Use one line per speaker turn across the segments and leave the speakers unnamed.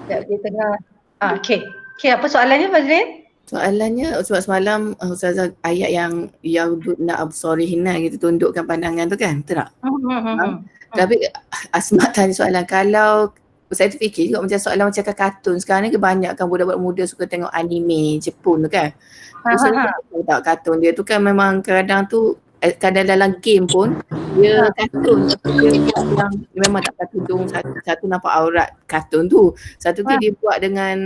Dia tengah. Okay. Okay, apa soalannya Fazlin?
Soalannya sebab semalam Ustazah ayat yang nak absorihina gitu, tundukkan pandangan tu kan, betul tak? Tapi Asma tanya soalan, kalau saya terfikir juga macam soalan macam kartun. Sekarang ni kebanyakan budak-budak muda suka tengok anime Jepun tu kan. Tahu tak kartun dia tu kan memang kadang tu kadang dalam game pun dia kartun tapi dia buat yang memang tak pakai tudung, satu nampak aurat kartun tu. Satu lagi dia buat dengan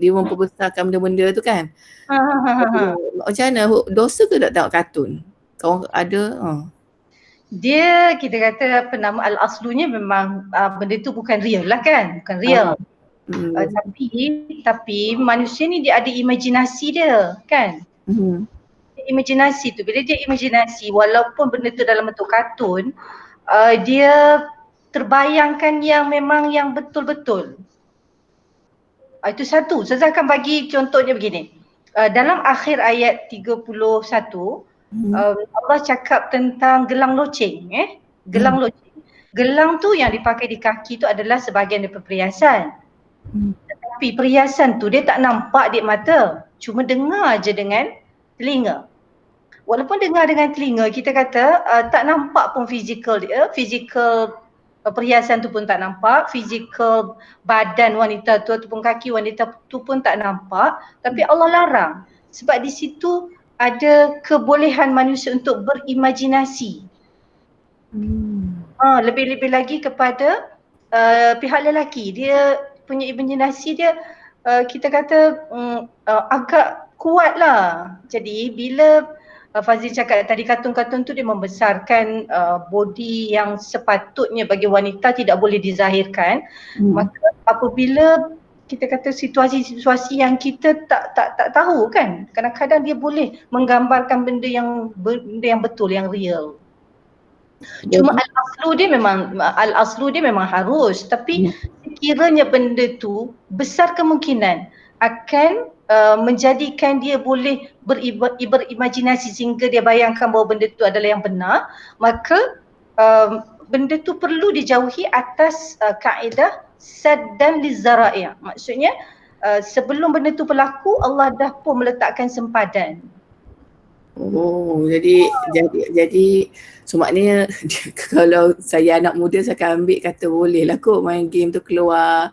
dia memperbesarkan benda-benda tu kan. Macam mana dosa ke tak tengok kartun? Kau ada
Dia kita kata apa nama al-aslunya memang benda tu bukan real lah kan, bukan real. Tapi manusia ni dia ada imajinasi dia kan. Imajinasi tu, bila dia imajinasi walaupun benda tu dalam bentuk kartun, dia terbayangkan yang memang yang betul-betul. Itu satu. Saya akan bagi contohnya begini. Dalam akhir ayat 31, Allah cakap tentang gelang loceng. Gelang loceng. Gelang tu yang dipakai di kaki tu adalah sebahagian daripada perhiasan. Tetapi perhiasan tu dia tak nampak di mata. Cuma dengar je dengan telinga. Walaupun dengar dengan telinga, kita kata tak nampak pun fizikal dia, fizikal perhiasan tu pun tak nampak, fizikal badan wanita tu ataupun kaki wanita tu pun tak nampak, tapi Allah larang sebab di situ ada kebolehan manusia untuk berimajinasi. Lebih-lebih lagi kepada pihak lelaki, dia punya imajinasi dia kita kata agak kuat lah. Jadi bila Fazil cakap tadi kartun-kartun tu dia membesarkan body yang sepatutnya bagi wanita tidak boleh dizahirkan. Maka apabila kita kata situasi-situasi yang kita tak tahu kan, kadang-kadang dia boleh menggambarkan benda yang betul, yang real. Cuma al-aslu dia memang harus, tapi sekiranya benda tu besar kemungkinan akan menjadikan dia boleh berimajinasi sehingga dia bayangkan bahawa benda tu adalah yang benar, maka benda tu perlu dijauhi atas kaedah saddan lizara'i'. Maksudnya sebelum benda tu berlaku Allah dah pun meletakkan sempadan.
Jadi so maknanya kalau saya anak muda saya akan ambil kata boleh lah kot main game tu keluar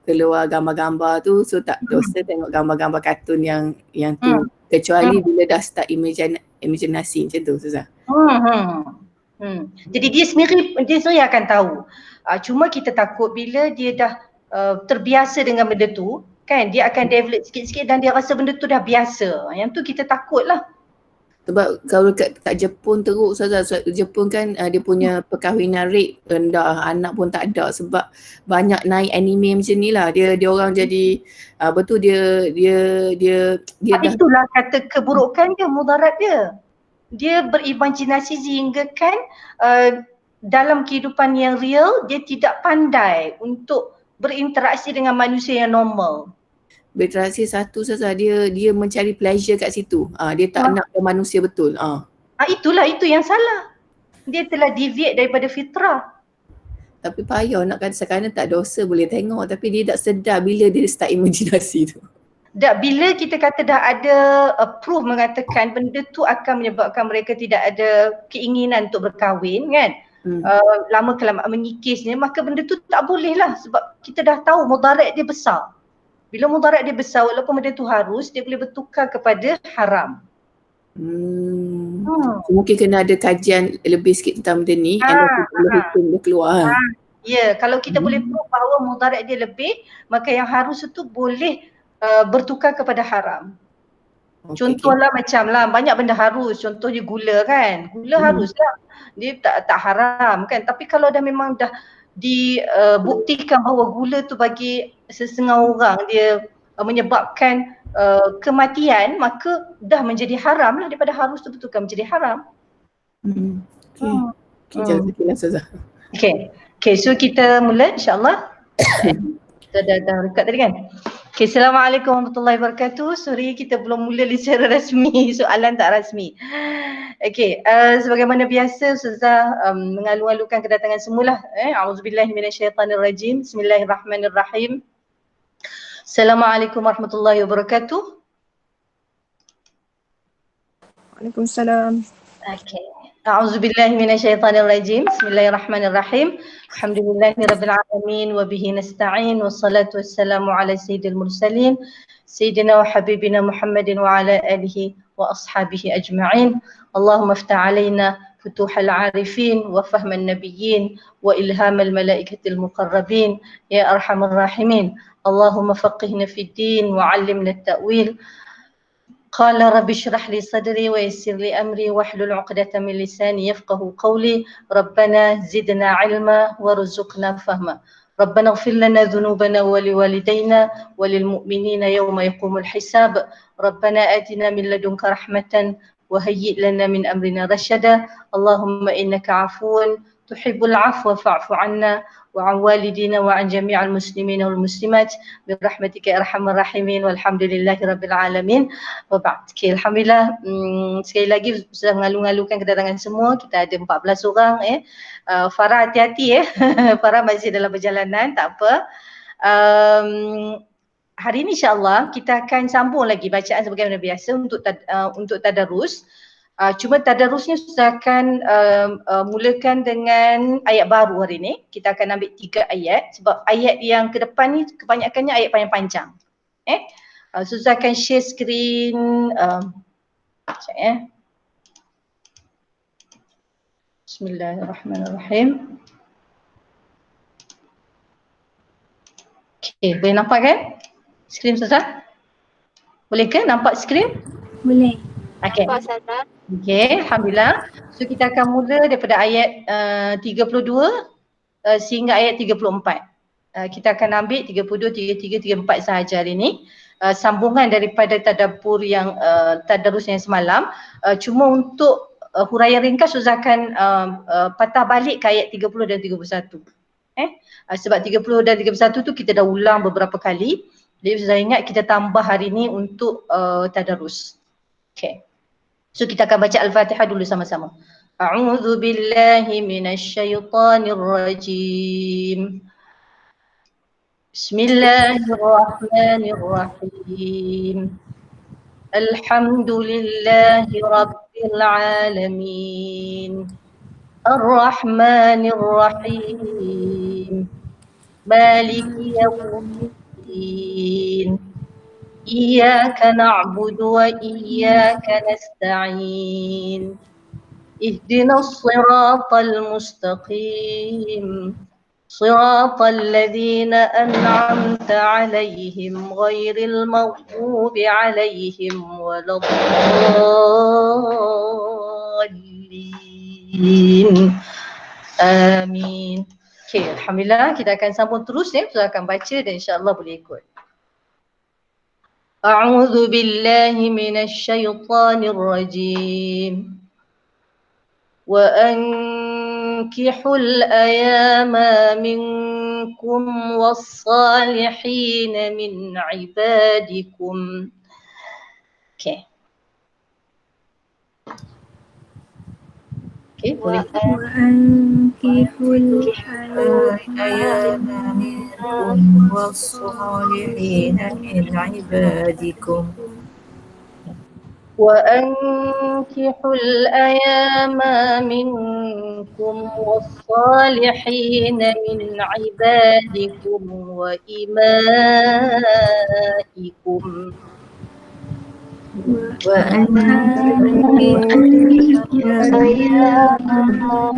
keluar gambar-gambar tu, so tak dosa tengok gambar-gambar kartun yang tu kecuali bila dah start imajinasi macam tu Ustazah.
Jadi dia sendiri akan tahu. Cuma kita takut bila dia dah terbiasa dengan benda tu kan, dia akan develop sikit-sikit dan dia rasa benda tu dah biasa. Yang tu kita takut lah.
Sebab kalau kat Jepun teruk Ustazah, Jepun kan dia punya perkahwinan rate rendah, anak pun tak ada sebab banyak naik anime macam ni lah. Dia orang jadi betul dia dah.
Itulah kata keburukan dia, mudarat dia. Dia berimajinasi sehingga kan dalam kehidupan yang real dia tidak pandai untuk berinteraksi dengan manusia yang normal.
Berinteraksi satu saja, dia mencari pleasure kat situ. Dia tak nak manusia betul.
Itulah itu yang salah. Dia telah deviate daripada fitrah.
Tapi payah nak kata sekarang tak dosa boleh tengok tapi dia tak sedar bila dia start imajinasi tu.
Bila kita kata dah ada proof mengatakan benda tu akan menyebabkan mereka tidak ada keinginan untuk berkahwin kan, lama kelamaan mengikisnya, maka benda tu tak boleh lah sebab kita dah tahu mudarat dia besar. Bila mudarat dia besar, walaupun benda tu harus, dia boleh bertukar kepada haram.
Mungkin kena ada kajian lebih sikit tentang benda ni, hukum dia keluar.
Ya, kalau kita boleh proof bahawa mudarat dia lebih, maka yang harus itu boleh bertukar kepada haram. Contohlah macam lah, banyak benda harus, contohnya gula kan, gula harus lah, dia tak haram kan, tapi kalau dah memang dah dibuktikan bahawa gula tu bagi setengah orang dia menyebabkan kematian, maka dah menjadi haram lah, daripada harus tu betulkan menjadi haram.
Jazakallah Ustazah.
Okay, so kita mula insyaAllah. Kita dah rekat tadi kan. Okay, Assalamualaikum warahmatullahi wabarakatuh. Sorry, kita belum mula secara rasmi, soalan tak rasmi. Okay, sebagaimana biasa Ustazah mengalu-alukan kedatangan semualah. A'udzubillahi minasyaitanirrajim. Bismillahirrahmanirrahim. Assalamualaikum warahmatullahi wabarakatuh.
Waalaikumsalam.
Okay. A'udzubillahi minasyaitanirrajim. Bismillahirrahmanirrahim. Alhamdulillahirabbil alamin wa bihi nasta'in wassalatu wassalamu ala sayyidil mursalin sayyidina wa habibina Muhammadin wa ala alihi wa ashabihi ajma'in. Allahumma iftah alaina futuhal arifin wa fahman nabiyyin wa ilhamal malaikatil muqarrabin ya arhamar rahimin. Allahumma faqihna fid din wa 'allimna at-ta'wil. قال رب اشرح لي صدري ويسر لي أمري واحلل عقدة من لساني يفقه قولي ربنا زدنا علما وارزقنا فهما ربنا اغفر لنا ذنوبنا ولوالدينا وللمؤمنين يوم يقوم الحساب ربنا آتنا من لدنك رحمة وهيئ لنا من أمرنا رشدا اللهم إنك عفو تحب العفو فاعف عنا وعن والدينا وعن جميع المسلمين والmuslimat birahmatika ya arhamar rahimin walhamdulillahi rabbil alamin wa ba'd. Okay, alhamdulillah, sekali lagi sudah mengalu-alukan kedatangan semua. Kita ada 14 orang Farah hati-hati Farah masih dalam perjalanan, tak apa. Hari ini insya-Allah kita akan sambung lagi bacaan sebagaimana biasa untuk tadarus. Cuma tadarusnya saya akan mulakan dengan ayat baru hari ini. Kita akan ambil 3 ayat sebab ayat yang ke depan ni kebanyakannya ayat yang panjang. So saya akan share screen. Sekejap Bismillahirrahmanirrahim. Okay, boleh nampak kan skrin Ustazah? Boleh ke nampak skrin?
Boleh.
Okay. Okay, alhamdulillah. So kita akan mula daripada ayat 32 sehingga ayat 34. Kita akan ambil 32, 33, 34 sahaja hari ini. Sambungan daripada tadabbur yang tadarus yang semalam. Cuma untuk huraian ringkas Ustaz akan patah balik ke ayat 30 dan 31. Sebab 30 dan 31 tu kita dah ulang beberapa kali. Jadi Ustaz ingat kita tambah hari ini untuk tadarus. Okay. So kita akan baca Al-Fatihah dulu sama-sama. A'udzu billahi minasyaitonir rajim. Bismillahirrahmanirrahim. Alhamdulillahi rabbil alamin. Ar-Rahmanir Rahim. Maliki yaumiddin. إياك نعبد وإياك نستعين اهدنا الصراط المستقيم صراط الذين أنعمت عليهم غير المغضوب عليهم ولا الضالين آمين. Okay, alhamdulillah kita akan sambung terus kita akan baca dan insya-Allah boleh ikut. أعوذ بالله من الشيطان الرجيم وأنكحوا الأيام منكم والصالحين من عبادكم. Okay. Okay, boleh.
وأنكحوا الأيام
منكم والصالحين من عبادكم
وأنكحوا الأيام منكم والصالحين من عبادكم وإمائكم
وأنكحوا الأيام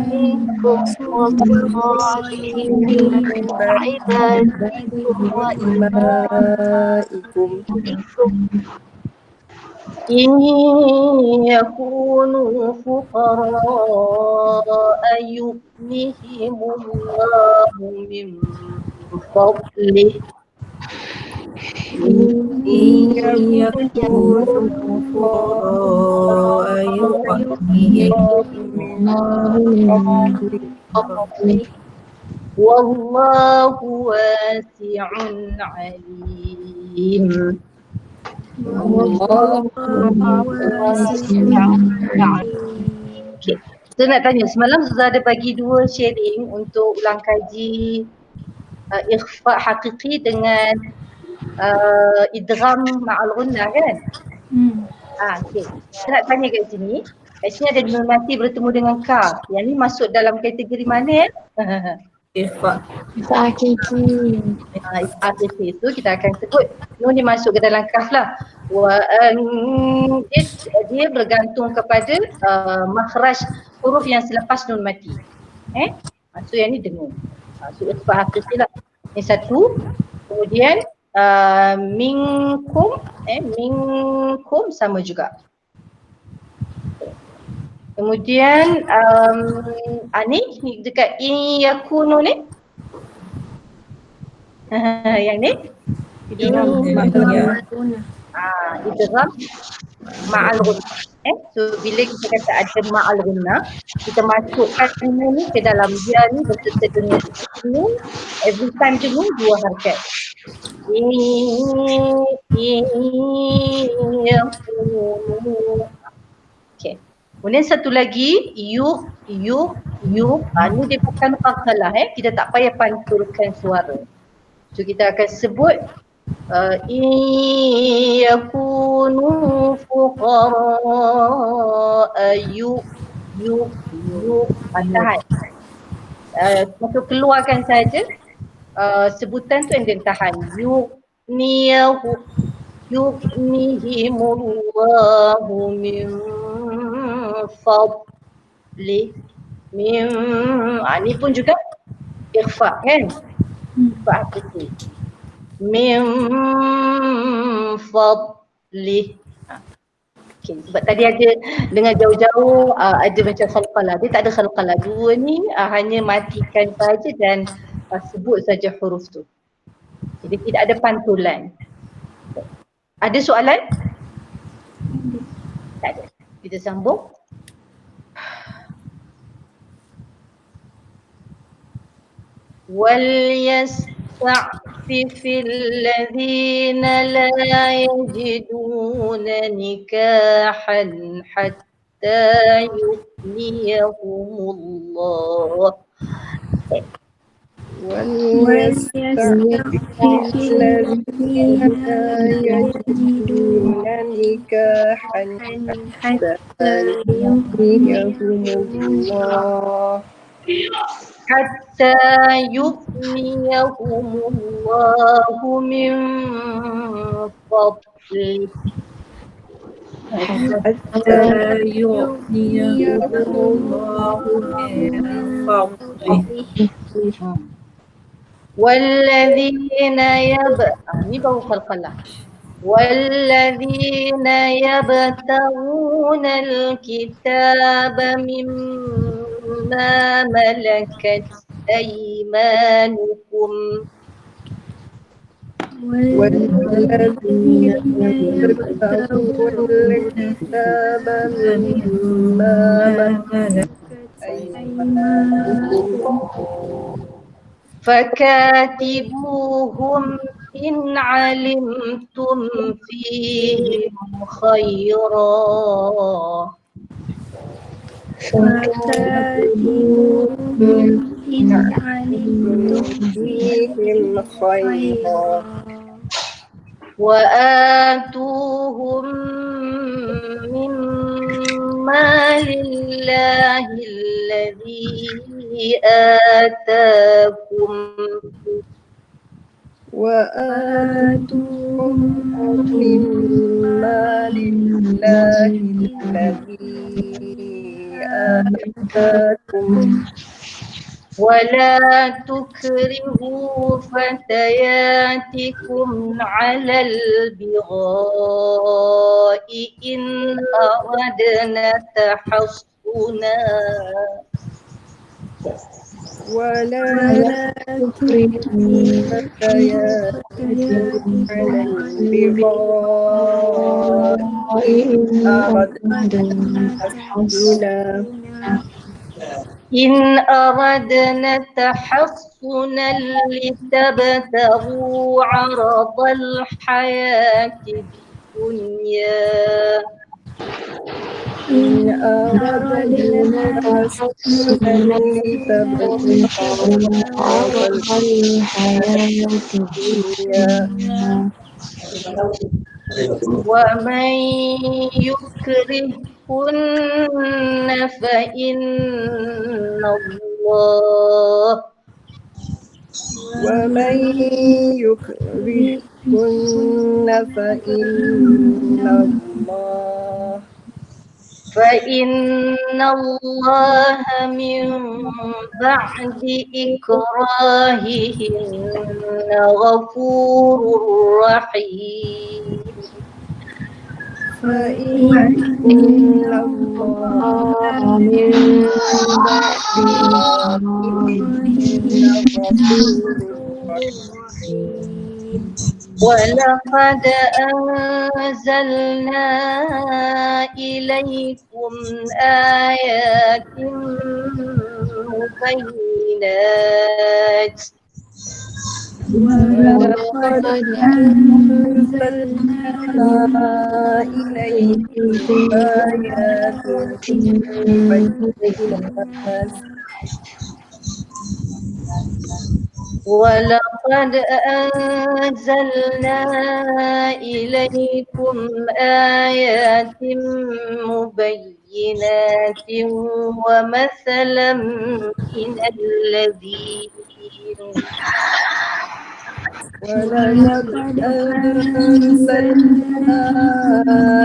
منكم والصالحين من عبادكم وإمائكم
إن يكونوا فقراء يغنيهم الله من فضله
إن يكونوا فقراء يغنيهم الله من فضله
والله واسع عليم. Alim.
Wallahu wasi'un alim.
Okay. Saya nak tanya, semalam Ustazah ada bagi 2 sharing untuk ulang kaji ikhfa hakiki dengan idgham ma'al ghunnah kan? Okay. Saya nak tanya kat sini, kat sini ada nun mati bertemu dengan kaf. Yang ni masuk dalam kategori mana?
Ikhfa.
Hakiki.
Hakiki itu kita akan sebut nun ni masuk ke dalam kaf lah. Dia bergantung kepada makhraj huruf yang selepas nun mati. So yang ni dengung. So ikhfa hakiki lah. Ini satu. Kemudian minkum minkum sama juga. Kemudian ni dekat yakunu ni. Yang ni idgham ma'al ghunnah. So bila kita kata ada ma'al ghunnah, kita masukkan ni ke dalam dia ni berserta dengan nun. Every time dengung 2 harakat. Okay. Kemudian satu lagi yuk. Ni dia bukan qalqalah kita tak payah pantulkan suara. So kita akan sebut yakunu fuqara yuk tahan. Untuk keluarkan saja sebutan tu and then tahan. Yughnihimullahu min fadli ni pun juga ikhfa kan? Ikhfa hakiki. Min fadli. Okay, sebab tadi ada dengar jauh-jauh ada macam khalqalah. Dia tak ada khalqalah. 2 ni hanya matikan saja dan sebut saja huruf tu. Jadi tidak ada pantulan. Ada soalan? Tak ada. Kita sambung. وَلْيَسْتَعْفِفِ الَّذِينَ لَا يَجِدُونَ نِكَاحًا حَتَّى يُغْنِيَهُمُ اللَّهُ.
وَلْيَسْتَعْفِفِ الَّذِينَ لَا يَجِدُونَ نِكَاحًا حَتَّى يُغْنِيَهُمُ اللَّهُ
حتى يغنيهم الله من فضله.
حتى يغنيهم الله من فضله.
والذين والذين يبتغون الكتاب مما ملكت أيمانكم
والذين يبتغون الكتاب مما ملكت أيمانكم
فكاتبوهم إن علمتم فيهم خيرا.
فكاتبوهم إن علمتم فيهم خيرا
وآتوهم مما لله الذي آتاكم
وآتوهم مما لله الذي آتاكم
ولا تكرهوا فتياتكم على البغاء إن أردنا تحصنا
ولا تكرهوا فتياتكم على البغاء إن أردنا تحصنا
إن أردنا تحصنا لتبتغوا عرض الحياة الدنيا
إن أردنا تحصنا لتبتغوا عرض الحياة الدنيا
ومن يكرهن فإن الله
ومن يكرهن
فإن الله من بعد إكراههن غفور رحيم
فإن الله من بعد إكراههن غفور رحيم
ولقد أنزلنا إليكم آيات مبينات
ولقد أنزلنا إليكم آيات مبينات
ولقد أنزلنا إليكم آيات مبينات ومثلا من الذين
ولقد أنزلنا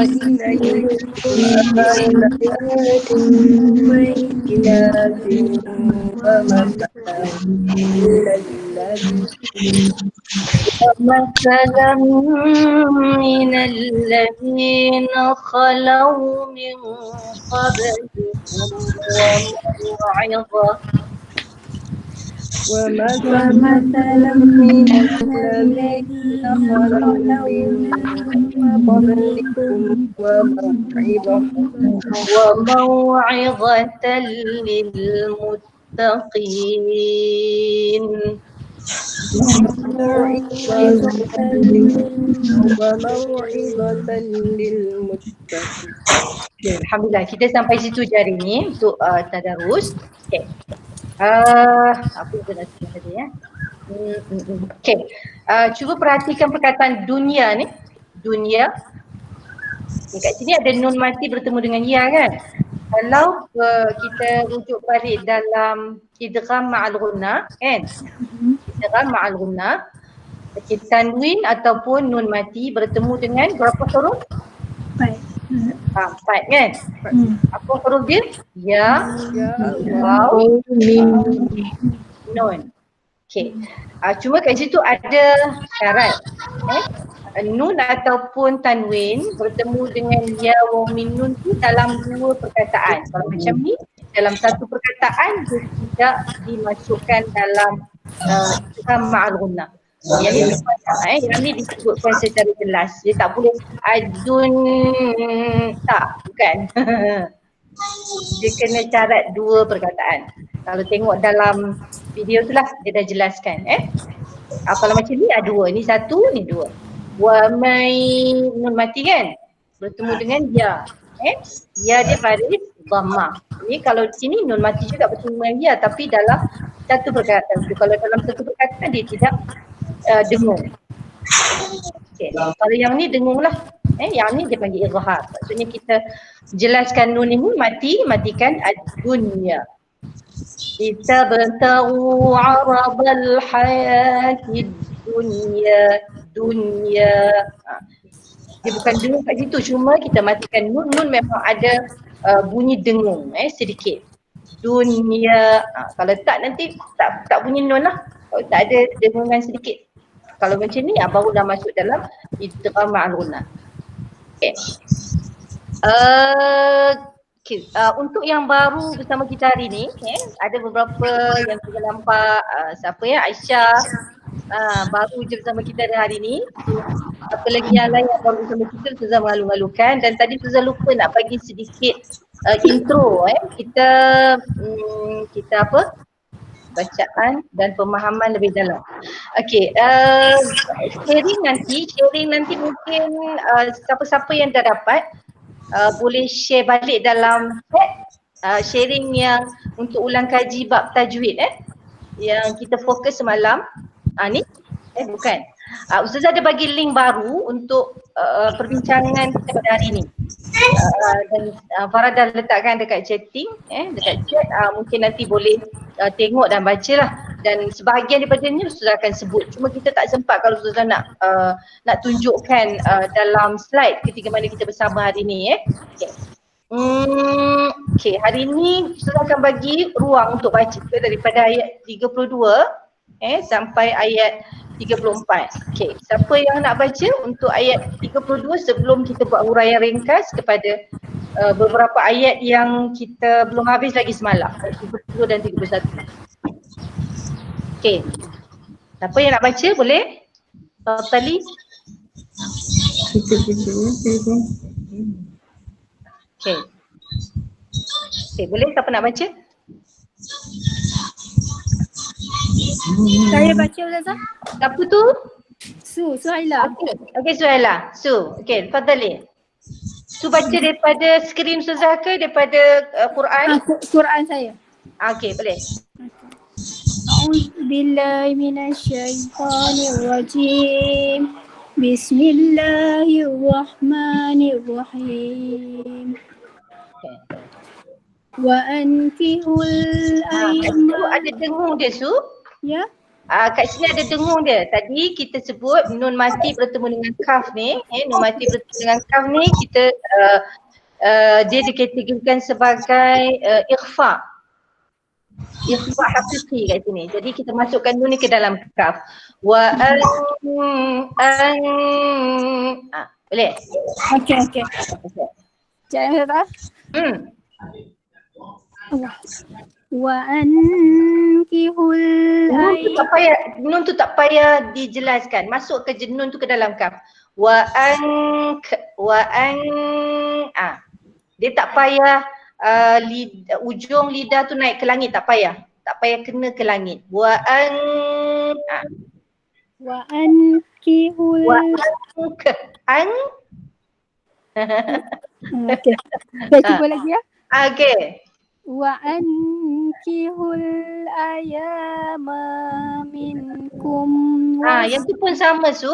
إليكم آيات مبينات
ومثلا من الذين خلوا من قبلكم
ومثلا من الذين خلوا من قبلكم
وموعظة للمتقين
وموعظة للمتقين.
Alhamdulillah, kita sampai situ je hari ni untuk tadarus. Okay. Apa yang saya nak cakap tadi ya? Okay. Cuba perhatikan perkataan dunia ni. Dunia. Kat sini ada nun mati bertemu dengan ya kan? Kalau kita rujuk balik dalam idgham ma'al ghunna kan? Idgham ma'al ghunna, tanwin ataupun nun mati bertemu dengan berapa huruf? 4 kan? Apa huruf dia? Ya, waw, nun. Okay. Cuma kat situ ada syarat. Nun ataupun tanwin bertemu dengan ya wa min nun tu dalam 2 perkataan. Kalau macam ni, dalam 1 perkataan dia tidak dimasukkan dalam idgham ma'al ghunna. Yang ni disebutkan secara jelas. Dia tak boleh adun tak, bukan. Dia kena syarat 2 perkataan. Kalau tengok dalam video tu lah dia dah jelaskan kalau macam ni ada 2, ni 1, ni 2. Wa mai nun mati kan bertemu dengan ya. Ya dia baris dhamma. Ni kalau di sini nun mati juga bertemu dengan ya tapi dalam 1 perkataan tu. Kalau dalam 1 perkataan dia tidak dengung. Okay. Kalau yang ni dengung lah. Yang ni dia panggil izhar. Maksudnya kita jelaskan nun ini matikan ad-dunya. Kita bertahu arabal hayatid dunya. Dia bukan dengung kat situ, cuma kita matikan nun memang ada bunyi dengung sedikit. Dunia. Kalau tak nanti tak bunyi nun lah. Kalau tak ada dengungan sedikit. Kalau macam ni barulah masuk dalam idgham ma'al ghunna. Okay. Untuk yang baru bersama kita hari ni, ada beberapa yang kita nampak siapa ya, Aisyah baru je bersama kita hari ni. Apa lagi yang lain yang baru bersama kita, Ustazah malu-malukan. Dan tadi Ustazah lupa nak bagi sedikit intro kita apa? Bacaan dan pemahaman lebih dalam. Okey, sharing nanti mungkin siapa-siapa yang dah dapat boleh share balik dalam chat, sharing yang untuk ulang kaji bab tajwid yang kita fokus semalam. Ni bukan. Ustazah ada bagi link baru untuk perbincangan kita pada hari ni. Dan Farah dah letakkan dekat chatting, dekat chat, mungkin nanti boleh tengok dan baca lah. Dan sebahagian daripadanya Ustazah akan sebut. Cuma kita tak sempat kalau Ustazah nak tunjukkan dalam slide ketika mana kita bersama hari ni. Okay. Okay, hari ni Ustazah akan bagi ruang untuk baca daripada ayat 32 sampai ayat 34. Okey, siapa yang nak baca untuk ayat 32 sebelum kita buat huraian ringkas kepada beberapa ayat yang kita belum habis lagi semalam, 32 dan 31. Okey. Siapa yang nak baca boleh? Tali. Okey. Okey, boleh siapa nak baca?
Saya baca Ustazah.
Siapa tu?
Suhaila.
Okey Suhaila. Okey, tafadhali. Baca daripada skrin Ustazah ke daripada Quran?
Quran saya.
Okey, boleh.
A'udzubillahi minasyaitonirrajim. Bismillahirrahmanirrahim. Wa ankihul
Itu ada dengung dia
Ya.
kat sini ada dengung dia. Tadi kita sebut nun mati bertemu dengan kaf ni, nun mati bertemu dengan kaf ni kita dia dikategorikan sebagai ikhfa. Ikhfa hakiki kat sini. Jadi kita masukkan nun ni ke dalam kaf. Wa boleh?
Okey. Jangan tak? Wa ankihul
nun tu tak payah dijelaskan. Masuk ke nun tu ke dalam kaf. Dia tak payah ujung lidah tu naik ke langit, tak payah. Tak payah kena ke langit. Wa
ankihul Okey. Saya cuba lagi ya.
Okey.
Wa ankihul ayama minkum.
Yang tu pun sama Su.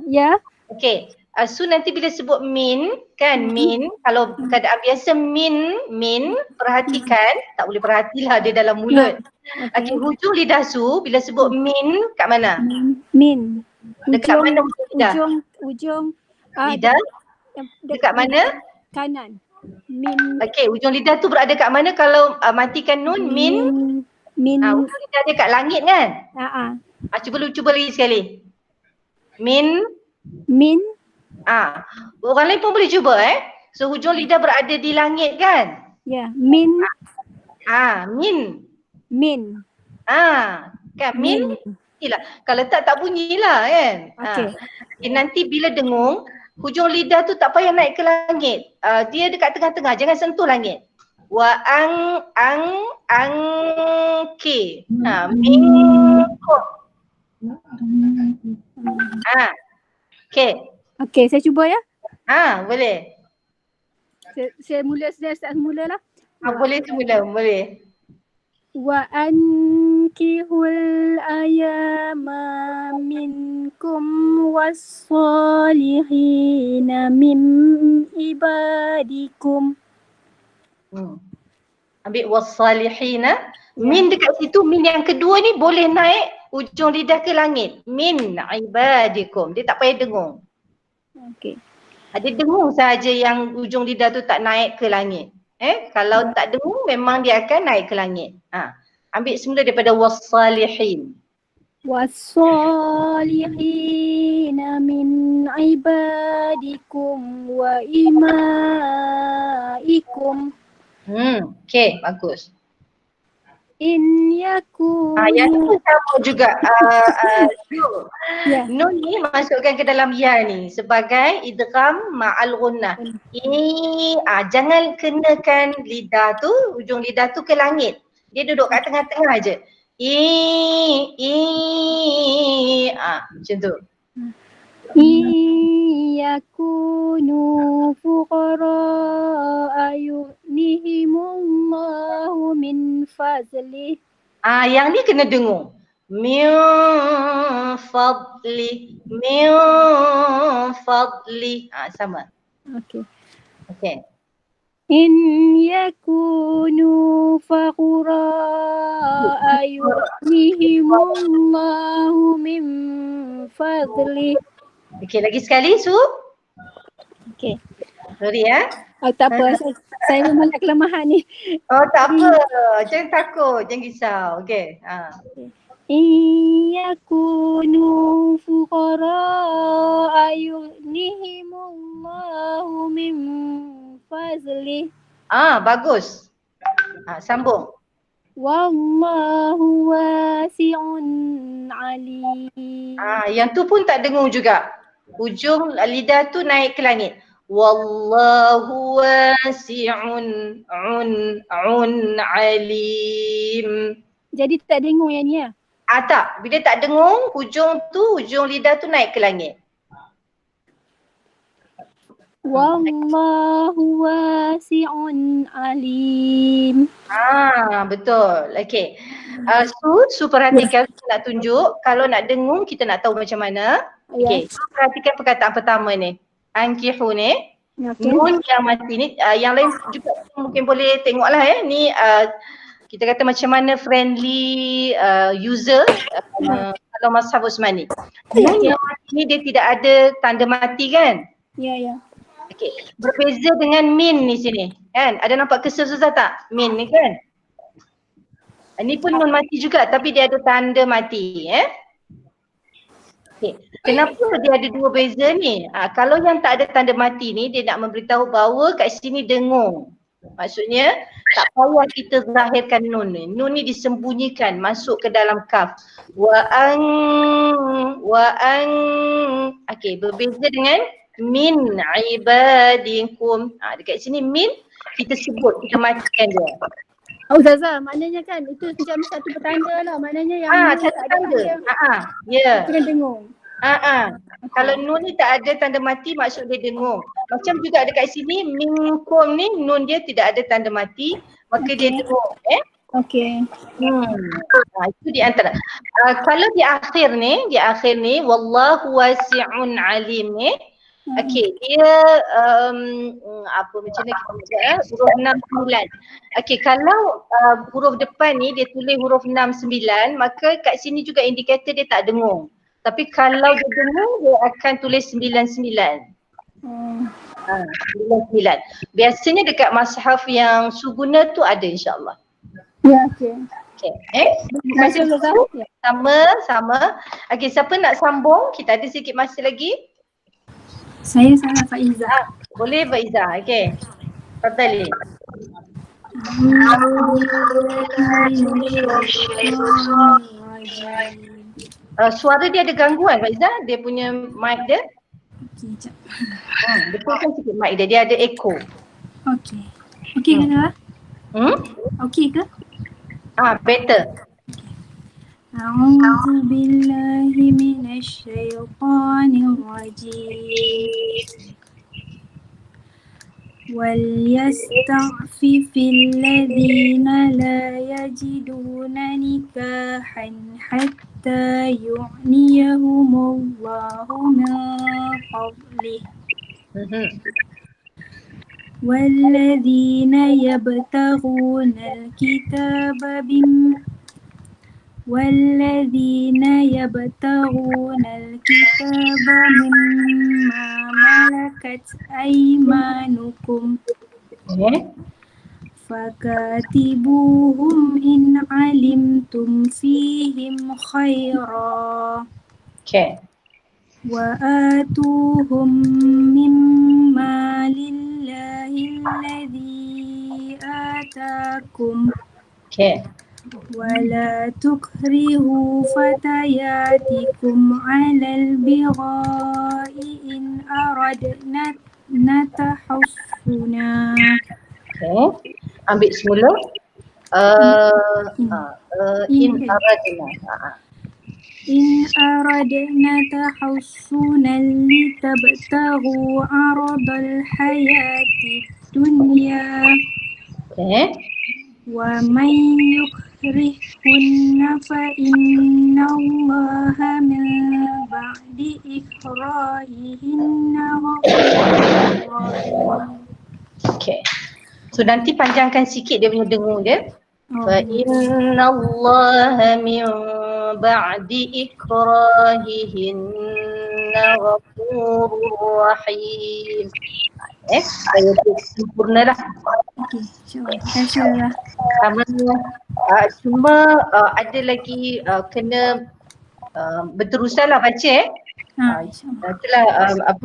Ya.
Okey. Su nanti bila sebut min kan, min kalau keadaan biasa min perhatikan, tak boleh perhatilah dia dalam mulut. Okey, hujung lidah Su bila sebut min kat mana?
Min.
Dekat mana hujung lidah?
Ujung
lidah? Dekat mana?
Kanan. Min.
Okey, ujung lidah tu berada kat mana kalau matikan nun? Min. Ujung lidah dia kat langit kan? Cuba lagi sekali. Min. Orang lain pun boleh cuba So hujung lidah berada di langit kan?
Ya, min.
Min. Kan min. Kalau tak bunyilah kan?
Okey.
Nanti bila dengung hujung lidah tu tak payah naik ke langit. Dia dekat tengah-tengah, jangan sentuh langit. Wa angki. Minkum.
Okey, saya cuba ya.
Boleh.
Saya start semula lah.
Boleh semula, boleh.
Wa ankihul ayama minkum wassalihina min ibadikum.
Ambil wassalihina. Min dekat situ, min yang kedua ni boleh naik ujung lidah ke langit. Min ibadikum. Dia tak payah dengung.
Okey.
Dia dengung sahaja yang ujung lidah tu tak naik ke langit. Kalau tak dengung memang dia akan naik ke langit. Ambil semula daripada wassalihin.
Wassalihina min ibadikum wa imaikum.
Okey, bagus.
In yakunu.
Yang ni sama juga.
Ya.
Nun ni masukkan ke dalam ya ni sebagai idgham ma'al gunnah. Jangan kenakan lidah tu, ujung lidah tu ke langit. Dia duduk kat tengah-tengah je. Macam tu.
Yakunu fuqara yughnihimullahu min fadlih.
Yang ni kena dengung. Min fadli. Sama. Okay.
In yakunu faqura yughnihimullahu min fadlih.
Okay, lagi sekali Su.
Okay.
Sorry ya.
Tak apa, saya memang ada kelemahan ni.
Tak apa. Jangan takut, jangan risau. Okay.
Iyakunu fuqara yughnihimullahu min fadlih.
Bagus. Sambung.
Wallahu wasi'un alim.
Yang tu pun tak dengung juga. Ujung lidah tu naik ke langit. Wallahu wasi'un alim.
Jadi tak dengung yang ni ya?
Tak. Bila tak dengung, ujung lidah tu naik ke langit.
Wallahu wasi'un alim.
Betul. Okay. Su perhatikan, nak tunjuk. Kalau nak dengung, kita nak tahu macam mana. Okay. So, perhatikan perkataan pertama ni. Ankihu ni. Nun yang mati ni. Yang lain juga mungkin boleh tengoklah ni. Kita kata macam mana friendly user kalau Mashaf Usmani. Nun yang mati ni dia tidak ada tanda mati kan?
Ya.
Okay. Berbeza dengan min ni sini kan? Ada nampak kesel susah tak? Min ni kan? Ni pun nun mati juga tapi dia ada tanda mati. Okay. Kenapa dia ada dua beza ni? Kalau yang tak ada tanda mati ni dia nak memberitahu bahawa kat sini dengung. Maksudnya tak payah kita zahirkan nun ni. Nun ni disembunyikan masuk ke dalam kaf. Wa an. Okay, berbeza dengan min ibadikum. Dekat sini min kita sebut, kita matikan dia.
Ustazah, maknanya kan itu macam satu petanda lah. Maknanya yang
satu tanda. Ya.
Kena dengung.
Kalau nun ni tak ada tanda mati maksud dia dengung. Macam juga dekat sini minkum ni nun dia tidak ada tanda mati maka dia dengung.
Okey.
Itu di antara. Kalau di akhir ni wallahu wasi'un alim ni. Okey, dia apa macam mana kita buat huruf 6 9. Okey, kalau huruf depan ni dia tulis huruf 6 9 maka kat sini juga indikator dia tak dengung. Tapi kalau dia dengung dia akan tulis 9 9. 9. Biasanya dekat mushaf yang Suguna tu ada insya-Allah.
Ya, okey.
Masih sama. Okey, siapa nak sambung? Kita ada sikit masa lagi.
Saya Faizah.
Boleh Faizah. Okey. Tafadhali. Suara dia ada gangguan Faizah, dia punya mic dia.
Okey, jap.
Betulkan sikit mic dia, dia ada echo.
Okey. Okey ke tak? Okey ke?
Better.
A'udzu billahi minasy syaithanir rajim. وَلْيَسْتَعْفِفِ الَّذِينَ لَا يَجِدُونَ نِكَاحًا حَتَّى يُغْنِيَهُمُ اللَّهُ مِنْ فَضْلِهِ وَالَّذِينَ يَبْتَغُونَ الْكِتَابَ مِمَّا مَلَكَتْ أَيْمَانُكُمْ فَكَاتِبُوهُمْ إِنْ عَلِمْتُمْ فِيهِمْ خَيْرًا وَآتُوهُمْ مِمَّا لِلَّهِ الَّذِي آتَاكُمْ ولا تكرهوا فتياتكم على البغاء إن أردنا تحصنا.
Okay. Ambil semula. In aradna.
إن أردنا تحصنا لتبتغوا عرض الحياة الدنيا.
Okay.
ومن يكرهن فإن الله من بعد إكراههن غفور رحيم.
Okay. So nanti panjangkan sikit dia punya dengung dia. فَإِنَّ اللَّهَ مِنْ بَعْدِ إِكْرَاهِهِنَّ غَفُورٌ رَحِيمٌ. Saya sempurna lah.
Okey, insyaAllah. Terima kasih lah.
Cuma ada lagi kena berterusan lah baca itulah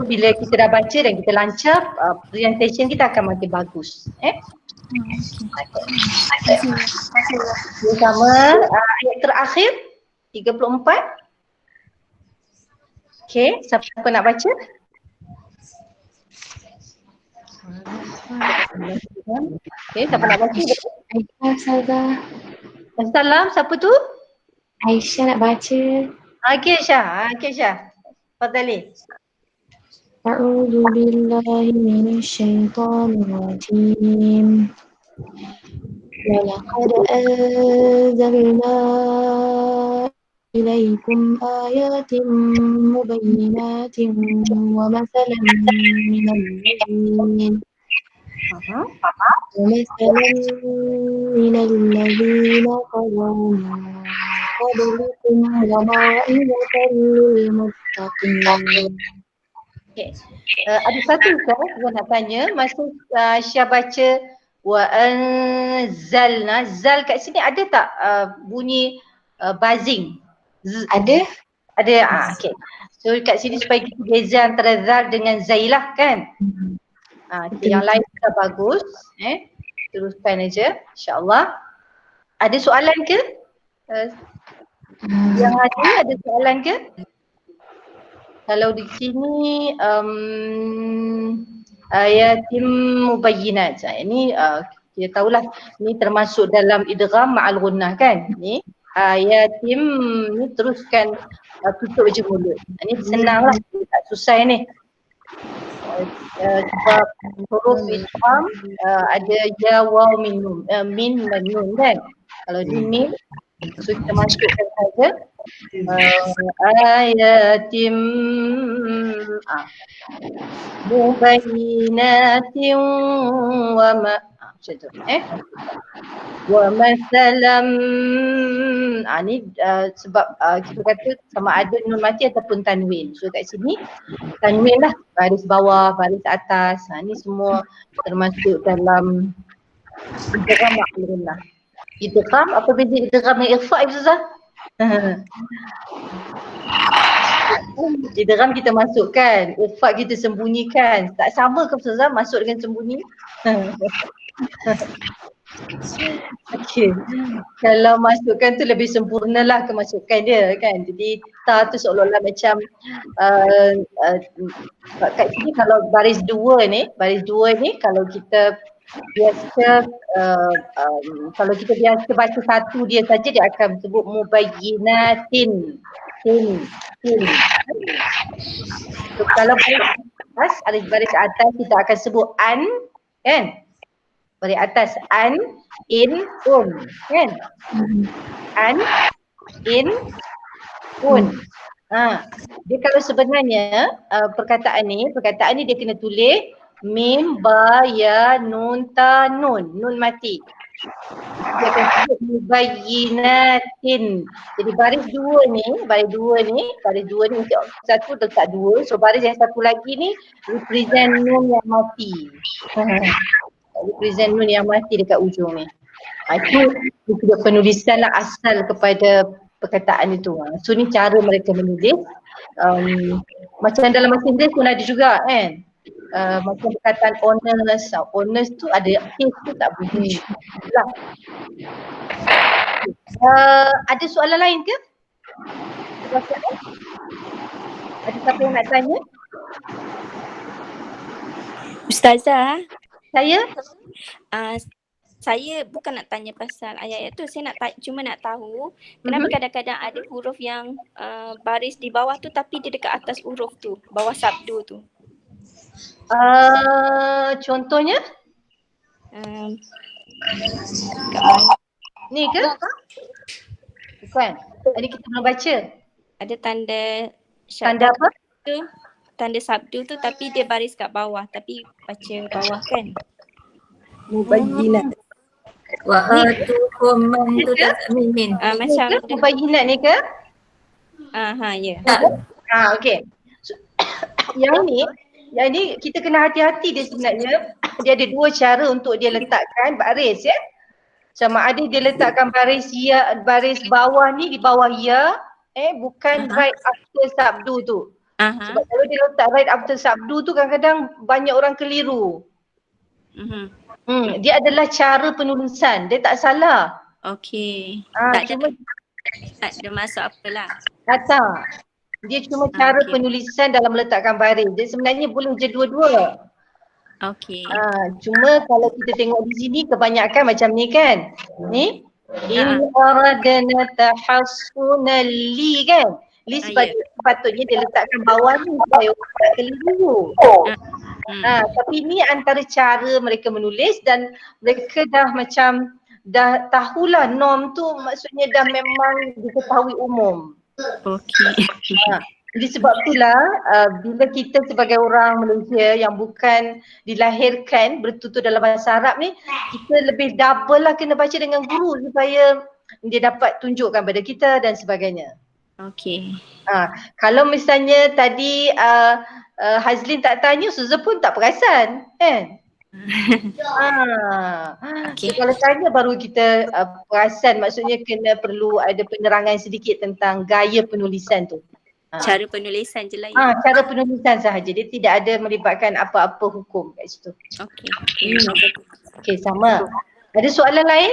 bila kita dah baca dan kita lancar, presentation kita akan makin bagus. Sama ayat terakhir 34. Okay, siapa nak baca? Okay, siapa nak baca?
Aisyah, Ustazah.
Assalam, siapa tu?
Aisyah nak baca.
Okay Syah, Fadali.
A'udzu billahi minasyaitonir rajim. Wa laqad anzalna ilaikum ayatin mubayyinatin wa mathalan minal ladhin kafaru min qablikum wa mau'izatan lil muttaqin.
Okay. Ada satu kan saya nak tanya, masa Syah baca wa anzalna, zal kat sini ada tak bunyi buzzing?
Ada?
Ada. Okay. So kat sini supaya kita beza antara zal dengan zailah kan? Yang lain sudah bagus. Teruskan aja insya-Allah. Ada soalan ke? Yang ada soalan ke? Kalau di sini ayatim mubayyinat. Ini kita tahulah ni termasuk dalam idgham ma'al gunnah kan? Ni ayatim ni teruskan tutup je mulut. Ini senanglah, tak susah ni. Sebab huruf idgham ada ya waw min dan nun kan? Kalau di mim so kita masukkan saja ayatim mubayyinatin wa ma macam tu wa masalam ni sebab kita kata sama ada nun mati ataupun tanwin. So kat sini tanwin lah, baris bawah, baris atas. Ni semua termasuk dalam idgham ma'lumah. Idgham, apa beza idgham dengan ikhfa' Ustazah? Idgham kita masukkan, ikhfa' kita sembunyikan. Tak sama ke Ustazah masuk dengan sembunyi? Okey. Kalau masukkan tu lebih sempurnalah kemasukan dia kan. Jadi ta tu seolah-olah macam kat sini kalau baris dua ni kalau kita biasa kalau kita biasa baca satu dia saja dia akan sebut mubayyinatin tin. So, kalau baris atas kita akan sebut an kan, baris atas an in kan, an in dia kalau sebenarnya perkataan ni dia kena tulis mim, ba, ya, nun, ta, nun mati. Dia akan sebut mubayyinatin. Jadi baris dua ni untuk satu letak dua. So baris yang satu lagi ni represent nun yang mati. Represent nun yang mati dekat ujung ni. Itu penulisan lah asal kepada perkataan itu. So ni cara mereka menulis. Macam dalam bahasa Inggeris pun ada juga kan. Macam perkataan honest tu ada case tu tak bunyi lah. Ada soalan lain ke? Ada siapa yang nak tanya?
Ustazah,
Saya?
saya bukan nak tanya pasal ayat-ayat tu. Saya cuma nak tahu kenapa kadang-kadang ada huruf yang baris di bawah tu tapi dia dekat atas huruf tu, bawah sabdu tu.
Contohnya?
Kat mana?
Ni ke? Bukan. Ini kita belum baca.
Ada tanda
Tanda apa?
tu, tanda sabdu tu tapi dia baris kat bawah, tapi baca bawah kan.
Mubayyinat.
Wa atukum man tutamimin.
Macam
Mubayyinat ni ke?
ya.
Okey. So, yang ni kita kena hati-hati dia sebenarnya. Dia ada dua cara untuk dia letakkan baris ya. Sama ada dia letakkan baris ya, baris bawah ni di bawah ya, bukan right after sabdu tu. Sebab kalau dia letak right after sabdu tu kadang-kadang banyak orang keliru. Dia adalah cara penulisan, dia tak salah.
Okey. Tak ada masuk apalah.
Tak. Dia cuma cara penulisan dalam meletakkan baris. Dia sebenarnya boleh je dua-dua.
Okey.
Cuma kalau kita tengok di sini kebanyakan macam ni kan. Ni in aradna tahassuna li kan. Li sepatutnya dia letakkan bawah ni supaya orang tak keliru. Tapi ni antara cara mereka menulis dan mereka dah macam dah tahulah norm tu, maksudnya dah memang diketahui umum.
Okey.
Jadi sebab itulah bila kita sebagai orang Malaysia yang bukan dilahirkan bertutur dalam bahasa Arab ni, kita lebih double lah kena baca dengan guru supaya dia dapat tunjukkan pada kita dan sebagainya.
Okey.
Kalau misalnya tadi Hazlin tak tanya, Suza pun tak perasan kan? So, kalau tanya baru kita perasan, maksudnya kena perlu ada penerangan sedikit tentang gaya penulisan tu.
Cara penulisan je lah ya.
Cara penulisan sahaja, dia tidak ada melibatkan apa-apa hukum kat situ. Okey, sama. Ada soalan lain?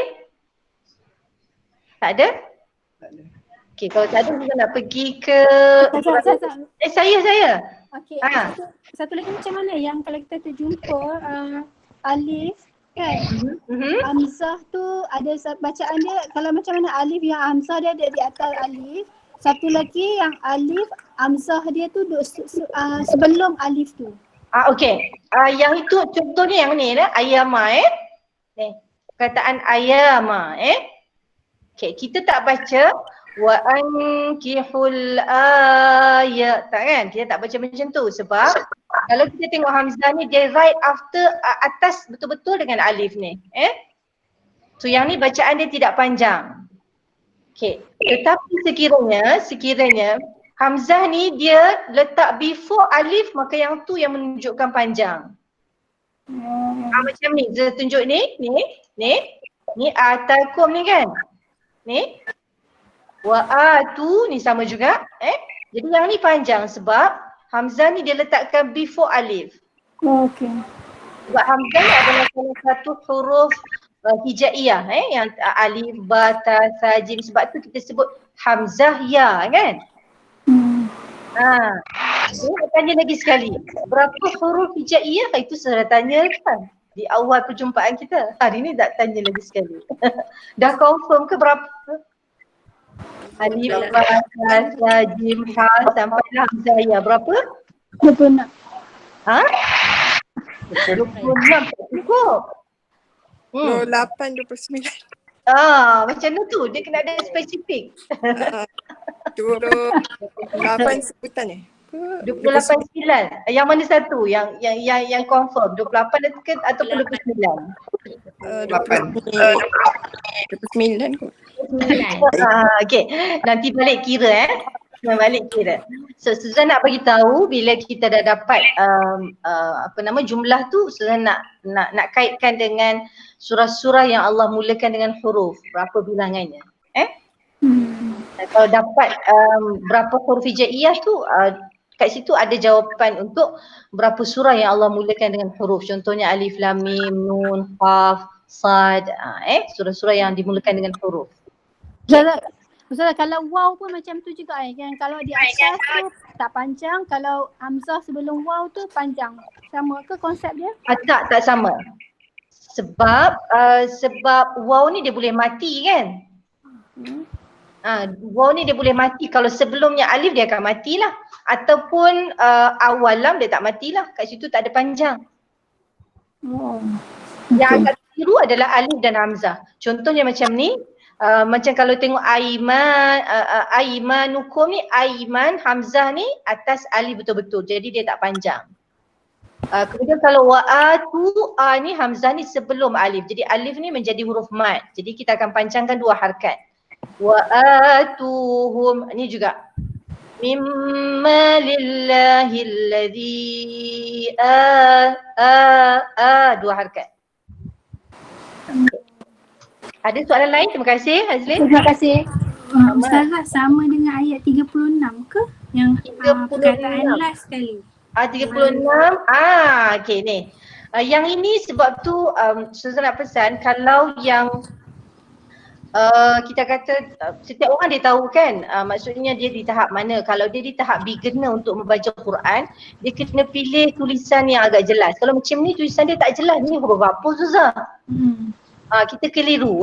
Tak ada? Okey, kalau tak ada kita nak pergi ke saya.
Okey, satu lagi macam mana yang kalau kita terjumpa alif kan, hamzah tu ada bacaan dia, kalau macam mana alif yang hamzah dia ada di atas alif, satu lagi yang alif hamzah dia tu sebelum alif tu.
Okey, yang itu contohnya yang ni ayama ni, perkataan ayama okey, kita tak baca wa ankihul ayat, tak kan? Kita tak baca macam tu sebab kalau kita tengok hamzah ni dia right after atas betul-betul dengan alif ni. So yang ni bacaan dia tidak panjang. Okey, tetapi sekiranya hamzah ni dia letak before alif, maka yang tu yang menunjukkan panjang. Macam ni, saya tunjuk ni atakum ni kan? Ni wa'atu ni sama juga. Jadi yang ni panjang sebab hamzah ni dia letakkan before alif.
Okey.
Sebab hamzah ni adalah salah satu huruf hijaiyah yang alif, ba, ta, sa, jim, sebab tu kita sebut hamzah ya kan? Saya nak tanya lagi sekali, berapa huruf hijaiyah? Itu saya dah tanya kan di awal perjumpaan kita. Hari ni tak tanya lagi sekali. Dah confirm ke berapa? Alif, ba, ta, sa, jim, ha sampai hamzah ya. Berapa?
26.
26 tak cukup.
28, 29.
Macam mana tu? Dia kena ada spesifik.
28 sebutan
28.9. Yang mana satu? Yang confirm 28 ke ataupun 29?
29 kot.
Okey. Nanti balik kira balik kira. So Suzan nak bagi tahu bila kita dah dapat jumlah tu, Suzan nak kaitkan dengan surah-surah yang Allah mulakan dengan huruf, berapa bilangannya. Kalau dapat berapa huruf hijaiyah tu, kat situ ada jawapan untuk berapa surah yang Allah mulakan dengan huruf. Contohnya alif, lam, mim, nun, qaf, sad, surah-surah yang dimulakan dengan huruf.
Ustazah, kalau waw pun macam tu juga kan? Kalau di atas tu tak panjang, kalau hamzah sebelum waw tu panjang. Sama ke konsep dia?
Tak sama. Sebab waw ni dia boleh mati kan? Waw ni dia boleh mati. Kalau sebelumnya alif dia akan matilah. Ataupun awal lam dia tak matilah. Kat situ tak ada panjang. Yang agak keliru adalah alif dan hamzah. Contohnya macam ni. Macam kalau tengok aimanukum ni, aiman hamzah ni atas alif betul-betul. Jadi dia tak panjang. Kemudian kalau wa'atu ni hamzah ni sebelum alif. Jadi alif ni menjadi huruf mad. Jadi kita akan panjangkan 2 harakat. Wa'atuhum ni juga. Mimma lillahi alladhi 2 harakat. Ada soalan lain? Terima kasih Hazlin.
Terima kasih. Ustazah, sama dengan ayat 36 ke? Yang perkataan last sekali.
36. Okey ni. Yang ini sebab tu Ustazah nak pesan kalau yang kita kata setiap orang dia tahu kan maksudnya dia di tahap mana. Kalau dia di tahap beginner untuk membaca Quran, dia kena pilih tulisan yang agak jelas. Kalau macam ni tulisan dia tak jelas, ni huruf apa Ustazah? Kita keliru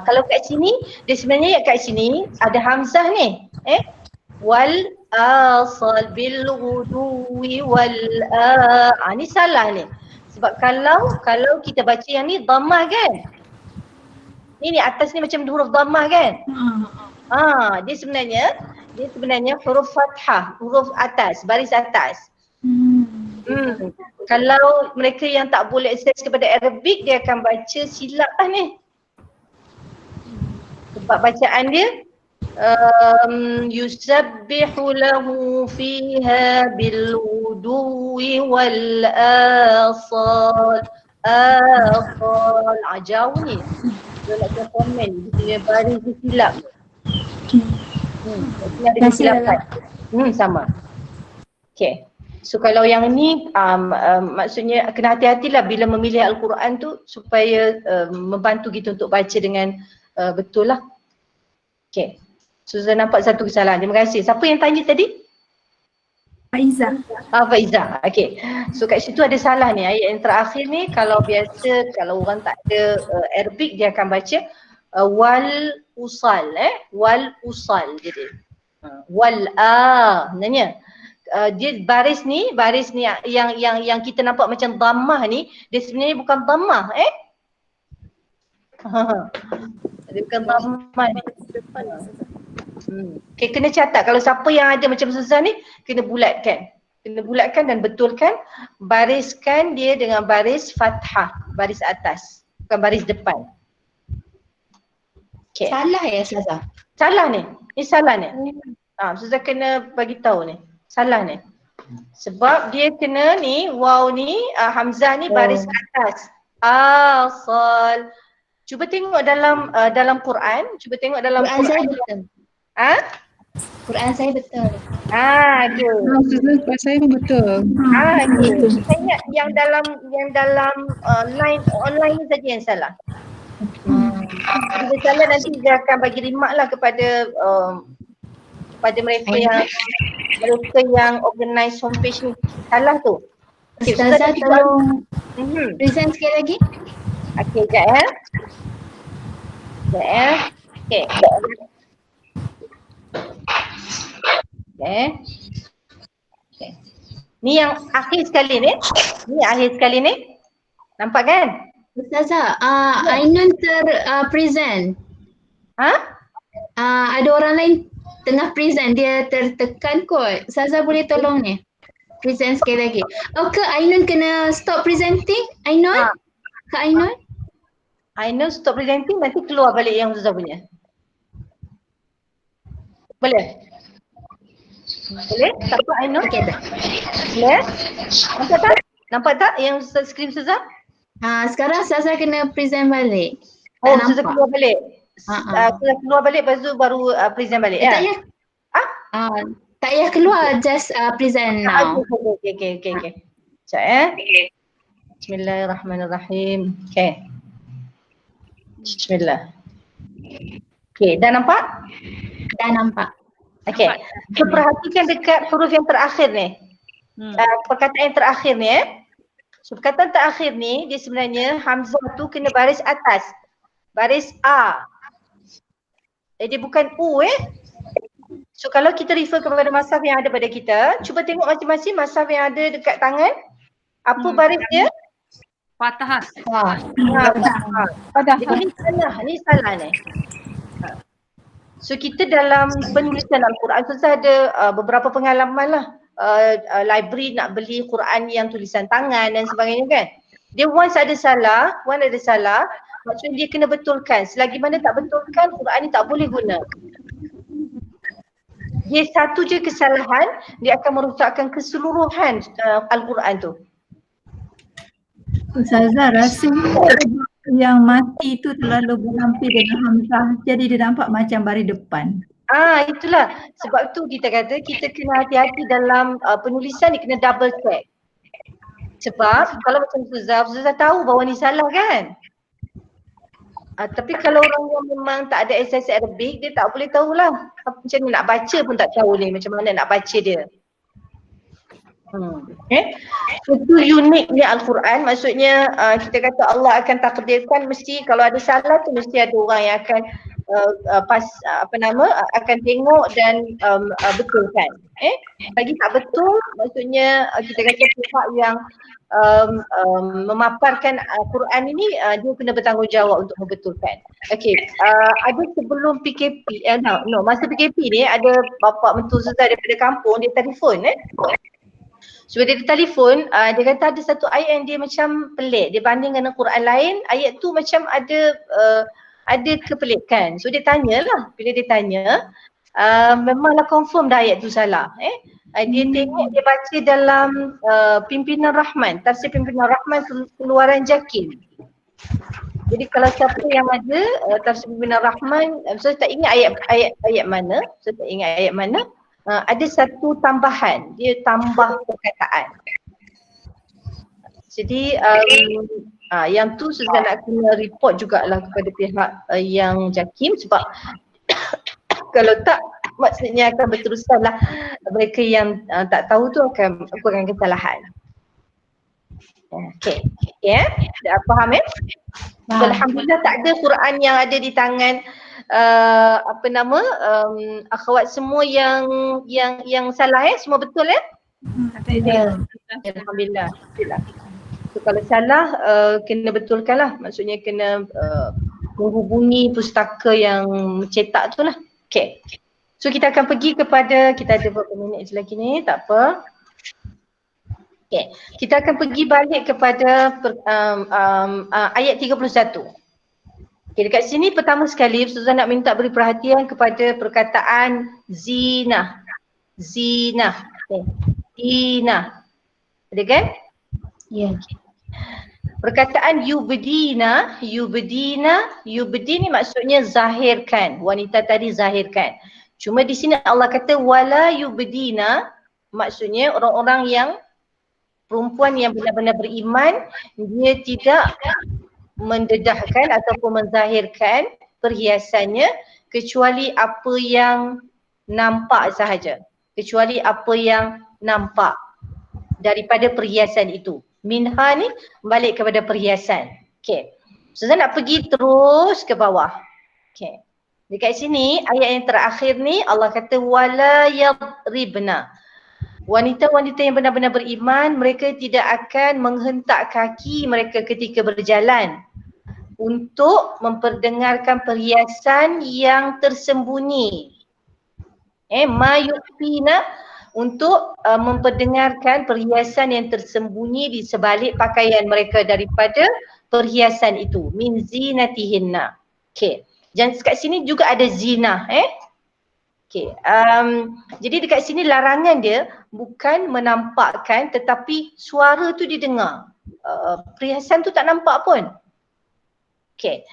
kalau kat sini dia sebenarnya kat sini ada hamzah ni wal asal bil ghudwi wal ni salah ni. Sebab kalau kita baca yang ni dhammah kan, ni atas ni macam huruf dhammah kan. Dia sebenarnya huruf fathah, huruf atas, baris atas. Kalau mereka yang tak boleh akses kepada Arabic, dia akan baca silap lah ni. Sebab bacaan dia yusabbihu lahu fiha bil wudu'i wal asal. Jauh ni. Dia nak kena komen, dia baris dia silap. Dia ada kesilapan. Sama. Okay. So kalau yang ni maksudnya kena hati-hatilah bila memilih Al-Quran tu supaya membantu kita untuk baca dengan betul lah. Okay. So saya nampak satu kesalahan. Terima kasih. Siapa yang tanya tadi?
Faizah.
Faizah. Okay. So kat situ ada salah ni. Ayat yang terakhir ni kalau biasa kalau orang tak ada Arabic dia akan baca wal usal wal usal jadi. Wal sebenarnya dia baris ni yang kita nampak macam dhammah ni dia sebenarnya bukan dhammah dia bukan dhammah ni. Okay, kena catat kalau siapa yang ada macam Ustazah ni kena bulatkan dan betulkan, bariskan dia dengan baris fathah, baris atas bukan baris depan. Okay.
Salah ya Ustazah?
Salah ni salah ni. Ustazah kena bagi tahu ni salah ni. Sebab dia kena ni waw ni hamzah ni baris atas. Asal. Cuba tengok dalam Quran, cuba tengok dalam
Quran
Quran.
Saya betul. Quran saya betul.
Quran saya pun betul.
Saya ingat yang dalam line online ni saja yang salah. Bila salah nanti dia akan bagi remark lah kepada mereka yang organize homepage ni. Salah tu. Okay,
Ustazah tolong present sekali lagi.
Okay, sekejap Okay. Ni yang akhir sekali ni. Nampak kan?
Ustazah, Ainun present. Ada orang lain tengah present, dia tertekan kot. Ustazah boleh tolong ni. Present sekali lagi. Ke Ainun kena stop presenting? Ainun? Kak Ainun?
Ainun stop presenting, nanti keluar balik yang Ustazah punya. Boleh? Boleh? Tak apa Ainun?
Okey dah.
Boleh? Nampak tak yang skrin Ustazah?
Sekarang Ustazah kena present balik.
Ustazah keluar balik. Ustazah keluar balik lepas tu baru present balik
Tak payah. Tak payah keluar, just present now.
Okay. Sekejap Bismillahirrahmanirrahim. Okay. Bismillah. Okey, dah nampak?
Dah nampak.
Okey. So, perhatikan dekat huruf yang terakhir ni. Perkataan yang terakhir ni So, perkataan terakhir ni dia sebenarnya hamzah tu kena baris atas. Baris A. Dia bukan U So, kalau kita refer kepada masaf yang ada pada kita, cuba tengok masing-masing masaf yang ada dekat tangan. Apa baris dia?
Fathah.
Jadi ni salah ni. So kita dalam penulisan Al-Quran tu ada beberapa pengalaman lah. Library nak beli Quran yang tulisan tangan dan sebagainya kan. Dia once ada salah, maksudnya dia kena betulkan. Selagi mana tak betulkan, Quran ni tak boleh guna. Dia satu je kesalahan, dia akan merosakkan keseluruhan Al-Quran tu.
Ustazah, rasanya yang mati tu terlalu berhampir dengan hamzah, jadi dia nampak macam baris depan.
Itulah. Sebab tu kita kata kita kena hati-hati dalam penulisan ni, kena double check. Sebab kalau macam Ustazah tahu bahawa ni salah kan? Tapi kalau orang yang memang tak ada access Arabic, dia tak boleh tahulah. Macam mana nak baca pun tak tahu ni, macam mana nak baca dia. Itu uniknya Al-Quran, maksudnya kita kata Allah akan takdirkan, mesti kalau ada salah tu mesti ada orang yang akan akan tengok dan betulkan. Bagi tak betul, maksudnya kita kata pihak yang memaparkan Quran ini dia kena bertanggungjawab untuk membetulkan. Okey, ada sebelum PKP, masa PKP ni ada bapa mentua Ustazah daripada kampung, dia telefon So dia telefon, dia kata ada satu ayat yang dia macam pelik. Dia banding dengan Quran lain, ayat tu macam ada kepelikan. So dia tanyalah, bila dia tanya, memanglah confirm dah ayat tu salah. Dia tengok, dia baca dalam Pimpinan Rahman, tafsir Pimpinan Rahman keluaran Jakim. Jadi kalau siapa yang ada tafsir Pimpinan Rahman, saya tak ingat ayat mana, ada satu tambahan, dia tambah perkataan. Jadi yang tu Ustazah nak kena report jugalah kepada pihak yang Jakim, sebab kalau tak maksudnya akan berterusanlah mereka yang tak tahu tu akan kesalahan. Okey. Dah faham Alhamdulillah tak ada Quran yang ada di tangan akhwat semua yang salah semua betul Alhamdulillah. So, kalau salah kena betulkanlah, maksudnya kena menghubungi pustaka yang cetak tu lah. Okey. So kita akan pergi kepada, kita ada beberapa minit lagi ni, tak apa. Okey. Kita akan pergi balik kepada ayat 31. Okay, dekat sini pertama sekali Ustazah nak minta beri perhatian kepada perkataan zinah. Zinah. Zinah. Ada kan?
Ya.
Perkataan yubdina ni maksudnya zahirkan. Wanita tadi zahirkan. Cuma di sini Allah kata wala yubdina, maksudnya orang-orang yang perempuan yang benar-benar beriman, dia tidak mendedahkan ataupun menzahirkan perhiasannya kecuali apa yang nampak sahaja. Kecuali apa yang nampak daripada perhiasan itu. Minha ni balik kepada perhiasan. Okey. Ustazah nak pergi terus ke bawah. Okey. Dekat sini ayat yang terakhir ni Allah kata wala yadribna. Wanita-wanita yang benar-benar beriman, mereka tidak akan menghentak kaki mereka ketika berjalan untuk memperdengarkan perhiasan yang tersembunyi. Mayufina, untuk memperdengarkan perhiasan yang tersembunyi di sebalik pakaian mereka daripada perhiasan itu. Min zinatihinna. Okey. Dan kat sini juga ada zina. Okey. Jadi dekat sini larangan dia bukan menampakkan tetapi suara tu didengar. Perhiasan tu tak nampak pun. Okey.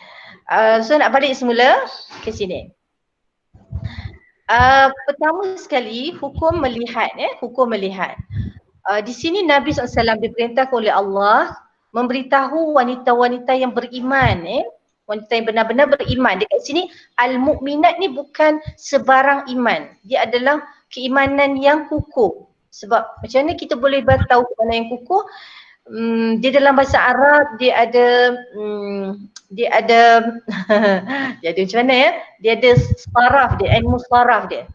So nak balik semula ke sini. Pertama sekali hukum melihat hukum melihat. Di sini Nabi SAW diperintahkan oleh Allah memberitahu wanita-wanita yang beriman wanita yang benar-benar beriman. Dekat sini al-mukminat ni bukan sebarang iman. Dia adalah keimanan yang kukuh. Sebab macam mana kita boleh tahu keimanan yang kukuh? Dia dalam bahasa Arab dia ada dia ada macam mana ya? Dia ada saraf dia, ilmu saraf dia.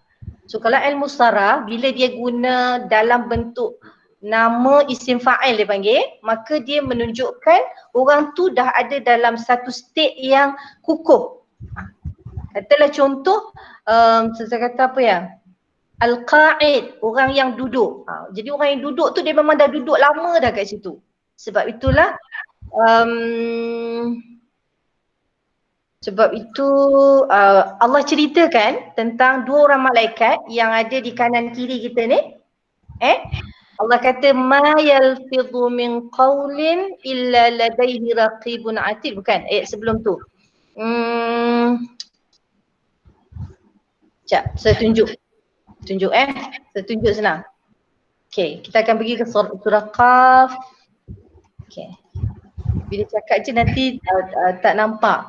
So kalau ilmu saraf bila dia guna dalam bentuk nama isim fa'il dia panggil, maka dia menunjukkan orang tu dah ada dalam satu state yang kukuh. Katalah contoh saya kata apa ya? Al-qa'id, orang yang duduk. Jadi orang yang duduk tu dia memang dah duduk lama dah kat situ. Sebab itulah Allah ceritakan tentang dua orang malaikat yang ada di kanan kiri kita ni. Allah kata ma yalfidhu min qawlin illa ladaihi raqibun atid. Bukan, ayat sebelum tu. Sekejap, saya tunjuk. Saya tunjuk senang. Okay, kita akan pergi ke surah Qaf. Okay. Bila cakap je nanti tak nampak.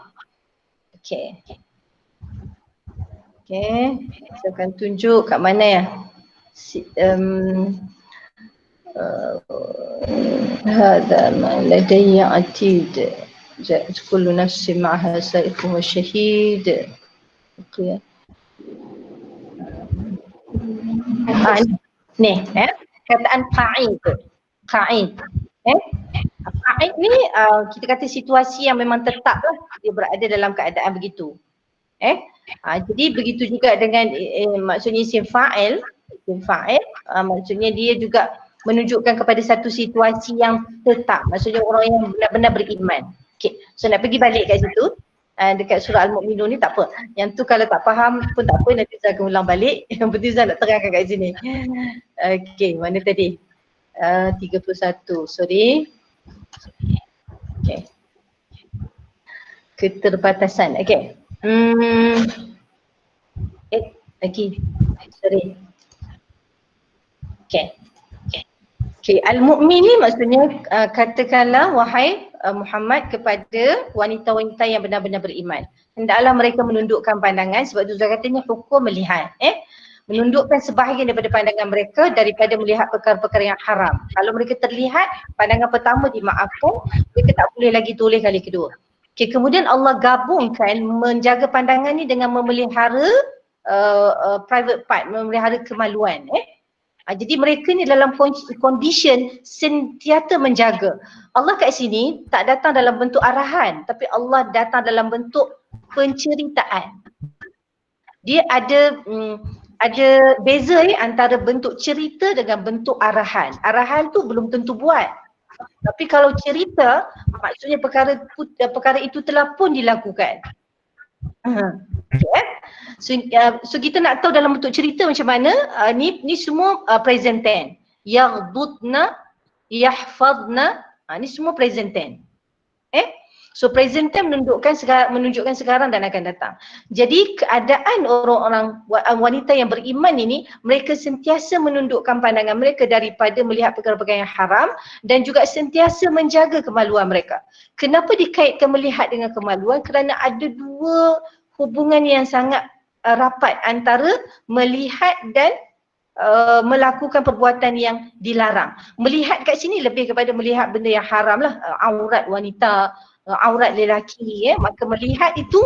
Okay. Okay, saya akan tunjuk kat mana ya. Hada ma ladayya atid. Kullu nafsin ma'aha sa'iqun wa syahid. Okay. Ni kataan qa'id. Qa'id ni kita kata situasi yang memang tetap lah dia berada dalam keadaan begitu. Jadi begitu juga dengan maksudnya isim fa'il. Maksudnya dia juga menunjukkan kepada satu situasi yang tetap. Maksudnya orang yang benar-benar beriman. Okay. So nak pergi balik kat situ. Dekat surah Al-Mu'minun ni tak apa. Yang tu kalau tak faham pun tak apa, nanti saya akan ulang balik. Yang penting saya nak terangkan kat sini. Okay, mana tadi? 31, sorry. Okay. Keterbatasan, okay. Okay, sorry. Okay, Al-Mu'min ni maksudnya katakanlah wahai Muhammad kepada wanita-wanita yang benar-benar beriman. Hendaklah mereka menundukkan pandangan sebab tu katanya hukum melihat. Menundukkan sebahagian daripada pandangan mereka daripada melihat perkara-perkara yang haram. Kalau mereka terlihat, pandangan pertama dimaafkan, mereka tak boleh lagi toleh kali kedua. Okay, kemudian Allah gabungkan menjaga pandangan ni dengan memelihara private part, memelihara kemaluan. Jadi mereka ni dalam condition sentiasa menjaga. Allah kat sini tak datang dalam bentuk arahan, tapi Allah datang dalam bentuk penceritaan. Dia ada beza antara bentuk cerita dengan bentuk arahan. Arahan tu belum tentu buat. Tapi kalau cerita, maksudnya perkara itu telah pun dilakukan. Okay. So kita nak tahu dalam bentuk cerita macam mana, ni semua present tense. Yaghdudna, yahfadna, ni semua present tense. So present tense menunjukkan sekarang dan akan datang. Jadi keadaan orang-orang wanita yang beriman ini, mereka sentiasa menundukkan pandangan mereka daripada melihat perkara-perkara yang haram dan juga sentiasa menjaga kemaluan mereka. Kenapa dikaitkan melihat dengan kemaluan? Kerana ada dua hubungan yang sangat rapat antara melihat dan melakukan perbuatan yang dilarang. Melihat kat sini lebih kepada melihat benda yang haram lah, aurat wanita, aurat lelaki, maka melihat itu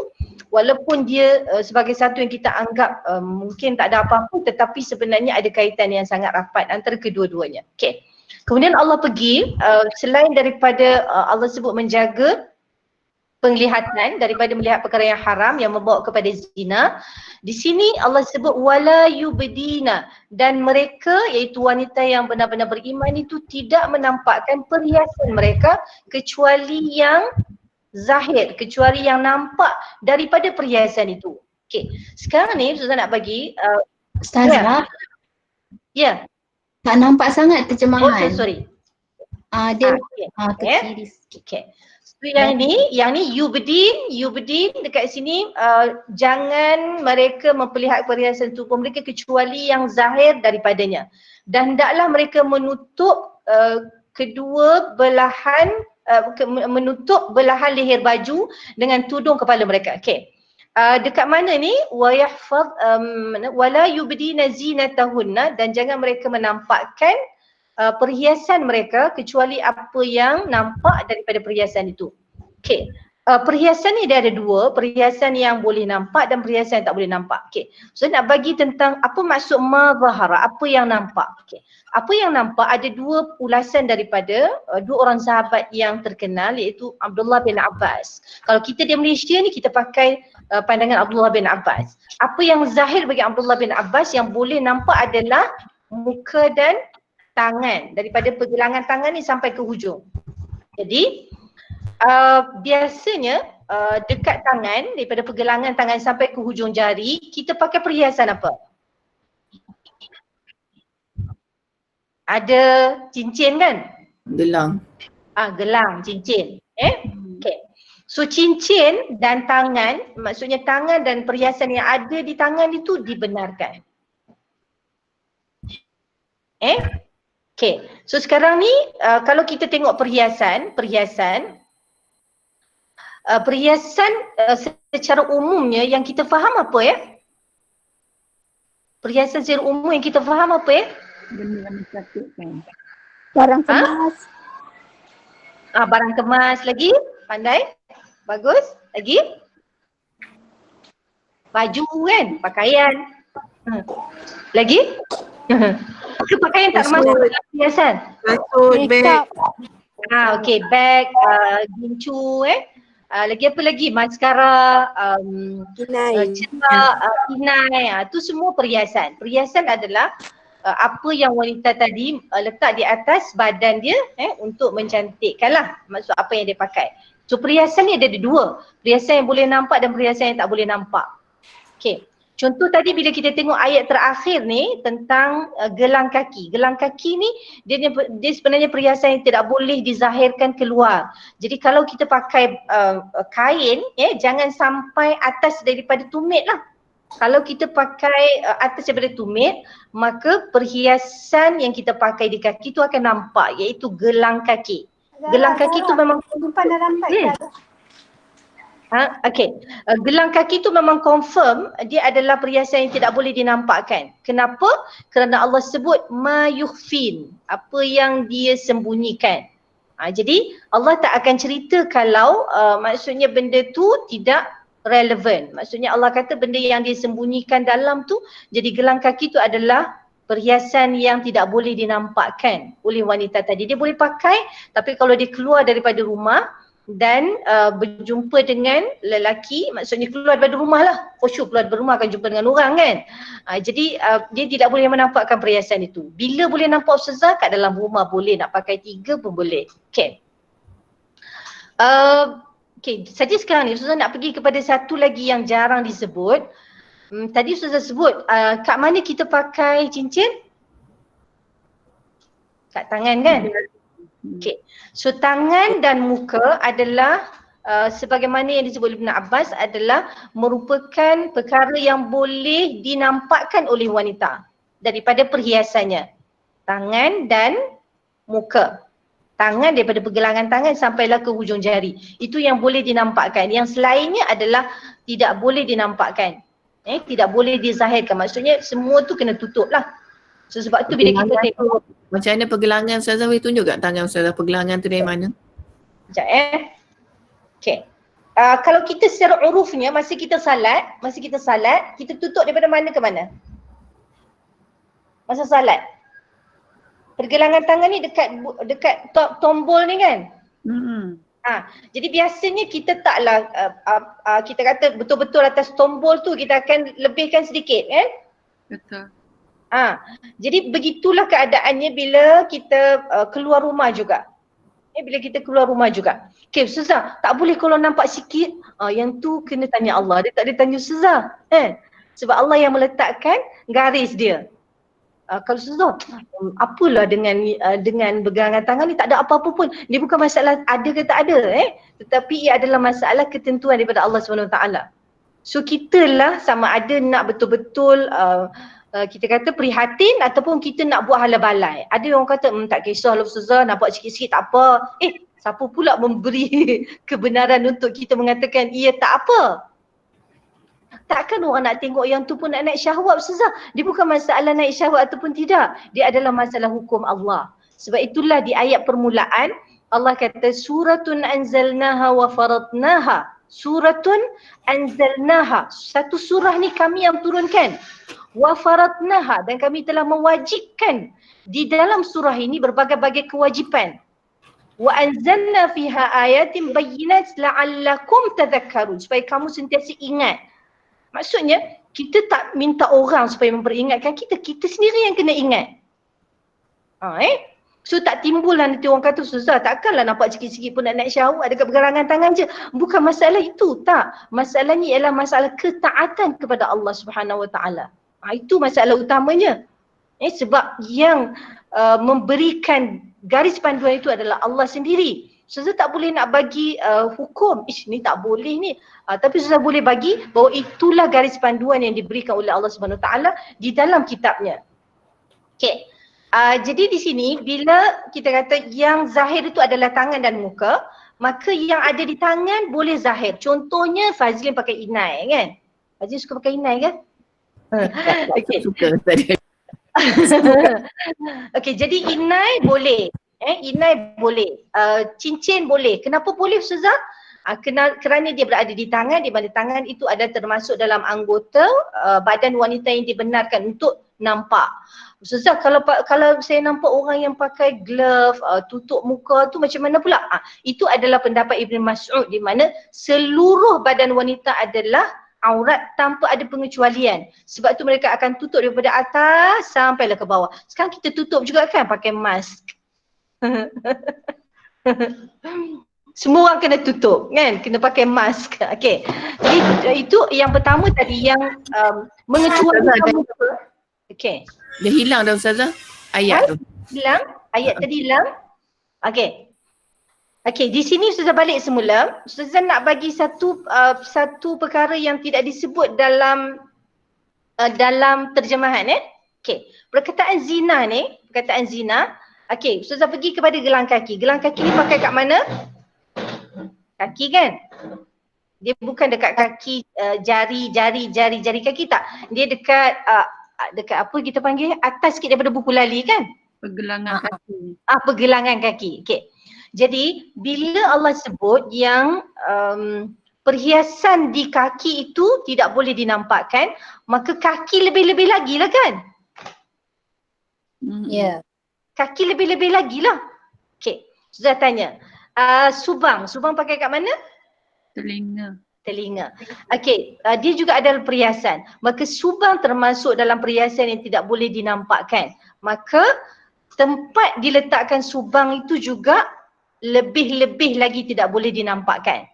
walaupun dia sebagai satu yang kita anggap mungkin tak ada apa-apa, tetapi sebenarnya ada kaitan yang sangat rapat antara kedua-duanya. Okay. Kemudian Allah pergi selain daripada Allah sebut menjaga penglihatan daripada melihat perkara yang haram yang membawa kepada zina, di sini Allah sebut wala yubdina, dan mereka iaitu wanita yang benar-benar beriman itu tidak menampakkan perhiasan mereka kecuali yang zahir, kecuali yang nampak daripada perhiasan itu. Okey, sekarang ni Ustazah nak bagi
Ustazah.
Ya.
Tak nampak sangat terjemahan.
Sorry.
Dia kecil sikit.
Okay. So yang ni yubdin dekat sini jangan mereka memperlihat perhiasan tubuh mereka kecuali yang zahir daripadanya. Dan hendaklah mereka menutup kedua belahan menutup belahan leher baju dengan tudung kepala mereka. Okey. Dekat mana ni? Wa yahfaz wala yubdina zinatahunna, dan jangan mereka menampakkan perhiasan mereka kecuali apa yang nampak daripada perhiasan itu. Okey. Perhiasan ni dia ada dua, perhiasan yang boleh nampak dan perhiasan yang tak boleh nampak. Okey. So nak bagi tentang apa maksud ma zahara, apa yang nampak. Okey. Apa yang nampak, ada dua ulasan daripada dua orang sahabat yang terkenal, iaitu Abdullah bin Abbas. Kalau kita di Malaysia ni kita pakai pandangan Abdullah bin Abbas. Apa yang zahir bagi Abdullah bin Abbas yang boleh nampak adalah muka dan tangan, daripada pergelangan tangan ni sampai ke hujung. Jadi biasanya dekat tangan, daripada pergelangan tangan sampai ke hujung jari, kita pakai perhiasan apa? Ada cincin kan?
Gelang.
Gelang, cincin. Okay. So cincin dan tangan, maksudnya tangan dan perhiasan yang ada di tangan itu dibenarkan. Okay. So sekarang ni kalau kita tengok perhiasan secara umumnya yang kita faham apa ya? Perhiasan secara umum yang kita faham apa ya?
Benda-benda cantikkan.
Barang kemas.
Barang kemas lagi, pandai. Bagus. Lagi? Baju kan, pakaian. Lagi? Pakaian tak termasuk perhiasan.
Kasut, beg.
Okey, beg, gincu lagi apa lagi? Maskara, cerak, pinai, tu semua perhiasan. Perhiasan adalah apa yang wanita tadi letak di atas badan dia untuk mencantikkan lah, maksud apa yang dia pakai. So perhiasan ni ada dua, perhiasan yang boleh nampak dan perhiasan yang tak boleh nampak. Okay. Contoh tadi bila kita tengok ayat terakhir ni tentang gelang kaki. Gelang kaki ni dia sebenarnya perhiasan yang tidak boleh dizahirkan keluar. Jadi kalau kita pakai kain, jangan sampai atas daripada tumit lah. Kalau kita pakai atas daripada tumit, maka perhiasan yang kita pakai di kaki tu akan nampak, iaitu gelang kaki. Gelang kaki tu memang gelang kaki tu memang confirm dia adalah perhiasan yang tidak boleh dinampakkan. Kenapa? Kerana Allah sebut ma yukhfin, apa yang dia sembunyikan. Jadi Allah tak akan cerita kalau maksudnya benda tu tidak relevan. Maksudnya Allah kata benda yang dia sembunyikan dalam tu, jadi gelang kaki tu adalah perhiasan yang tidak boleh dinampakkan oleh wanita tadi. Dia boleh pakai, tapi kalau dia keluar daripada rumah dan berjumpa dengan lelaki, maksudnya keluar daripada rumah lah, for sure keluar daripada rumah akan jumpa dengan orang kan. Jadi dia tidak boleh menampakkan perhiasan itu. Bila boleh nampak Ustazah? Kat dalam rumah boleh, nak pakai 3 pun boleh. Okay. Saja sekarang ni Ustazah nak pergi kepada satu lagi yang jarang disebut. Tadi Ustazah sebut kat mana kita pakai cincin? Kat tangan kan? Okay. So tangan dan muka adalah sebagaimana yang disebut Ibn Abbas adalah merupakan perkara yang boleh dinampakkan oleh wanita daripada perhiasannya. Tangan dan muka. Tangan daripada pergelangan tangan sampailah ke hujung jari. Itu yang boleh dinampakkan. Yang selainnya adalah tidak boleh dinampakkan. Tidak boleh dizahirkan. Maksudnya semua tu kena tutup lah. So sebab tu bila kita tengok.
Macam mana pergelangan Ustazah, boleh tunjuk kat tangan Ustazah pergelangan tu dari mana?
Sekejap Okay. Kalau kita secara urufnya masa kita salat, kita tutup daripada mana ke mana? Masa salat. Pergelangan tangan ni dekat tombol ni kan? Jadi biasanya kita taklah kita kata betul-betul atas tombol tu kita akan lebihkan sedikit kan?
Betul.
Jadi begitulah keadaannya bila kita keluar rumah juga. Bila kita keluar rumah juga. Okay Ustazah, tak boleh kalau nampak sikit, yang tu kena tanya Allah. Dia tak ada tanya Ustazah. Sebab Allah yang meletakkan garis dia. Kalau Ustazah, apalah dengan pegangan tangan ni, tak ada apa-apa pun. Dia bukan masalah ada ke tak ada, tetapi ia adalah masalah ketentuan daripada Allah SWT. So kita lah sama ada nak betul-betul kita kata prihatin ataupun kita nak buat hala balai. Ada orang kata tak kisahlah Ustazah, nak buat sikit-sikit tak apa. Siapa pula memberi kebenaran untuk kita mengatakan ia tak apa? Takkan orang nak tengok yang tu pun nak naik syahwat Ustazah. Dia bukan masalah naik syahwat ataupun tidak. Dia adalah masalah hukum Allah. Sebab itulah di ayat permulaan Allah kata suratun anzalnaha wa faradnaha. Suratun anzalnaha. Satu surah ni kami yang turunkan. Wa faradnaha, dan kami telah mewajibkan di dalam surah ini berbagai-bagai kewajipan. Wa anzalna fiha ayatin bayyinat la'allakum tadhakkarun, supaya kamu sentiasa ingat. Maksudnya kita tak minta orang supaya memperingatkan kita, kita sendiri yang kena ingat. So tak timbul lah nanti orang kata susah, takkanlah nampak sikit-sikit pun nak naik syahwat dekat pergelangan tangan je. Bukan masalah itu, tak. Masalahnya ialah masalah ketaatan kepada Allah Subhanahu Wa Taala. Itu masalah utamanya. Sebab yang memberikan garis panduan itu adalah Allah sendiri. Ustazah tak boleh nak bagi hukum, ni tak boleh ni. Tapi Ustazah boleh bagi bahawa itulah garis panduan yang diberikan oleh Allah Subhanahu Wa Taala di dalam kitabnya. Okey. Jadi di sini bila kita kata yang zahir itu adalah tangan dan muka, maka yang ada di tangan boleh zahir. Contohnya Fazlin pakai inai kan? Fazlin suka pakai inai kan? Okay.
Suka tadi.
Okey, jadi inai boleh. Inai boleh. Cincin boleh. Kenapa boleh Ustazah? Kerana dia berada di tangan, di mana tangan itu ada termasuk dalam anggota badan wanita yang dibenarkan untuk nampak. Ustazah, kalau saya nampak orang yang pakai glove, tutup muka tu macam mana pula? Itu adalah pendapat Ibn Mas'ud di mana seluruh badan wanita adalah aurat tanpa ada pengecualian. Sebab tu mereka akan tutup daripada atas sampailah ke bawah. Sekarang kita tutup juga kan pakai mask. Semua orang kena tutup kan, kena pakai mask. Okey. Jadi itu yang pertama tadi yang mengecualikan. Okey.
Dia hilang dah Ustazah ayat tu.
Hilang? Ayat tadi hilang? Okey. Okey, di sini Ustazah balik semula. Ustazah nak bagi satu perkara yang tidak disebut dalam terjemahan Okey. Perkataan zina ni, perkataan zina. Okey, Ustazah pergi kepada gelang kaki. Gelang kaki ni pakai kat mana? Kaki kan? Dia bukan dekat kaki jari kaki tak. Dia dekat apa kita panggil atas sikit daripada buku lali kan?
Pergelangan kaki.
Pergelangan kaki. Okey. Jadi bila Allah sebut yang perhiasan di kaki itu tidak boleh dinampakkan, maka kaki lebih-lebih lagi lah kan?
Ya.
Kaki lebih-lebih lagi lah. Okey. Sudah tanya. Subang pakai kat mana? Telinga. Okey, dia juga adalah perhiasan. Maka subang termasuk dalam perhiasan yang tidak boleh dinampakkan. Maka tempat diletakkan subang itu juga lebih-lebih lagi tidak boleh dinampakkan.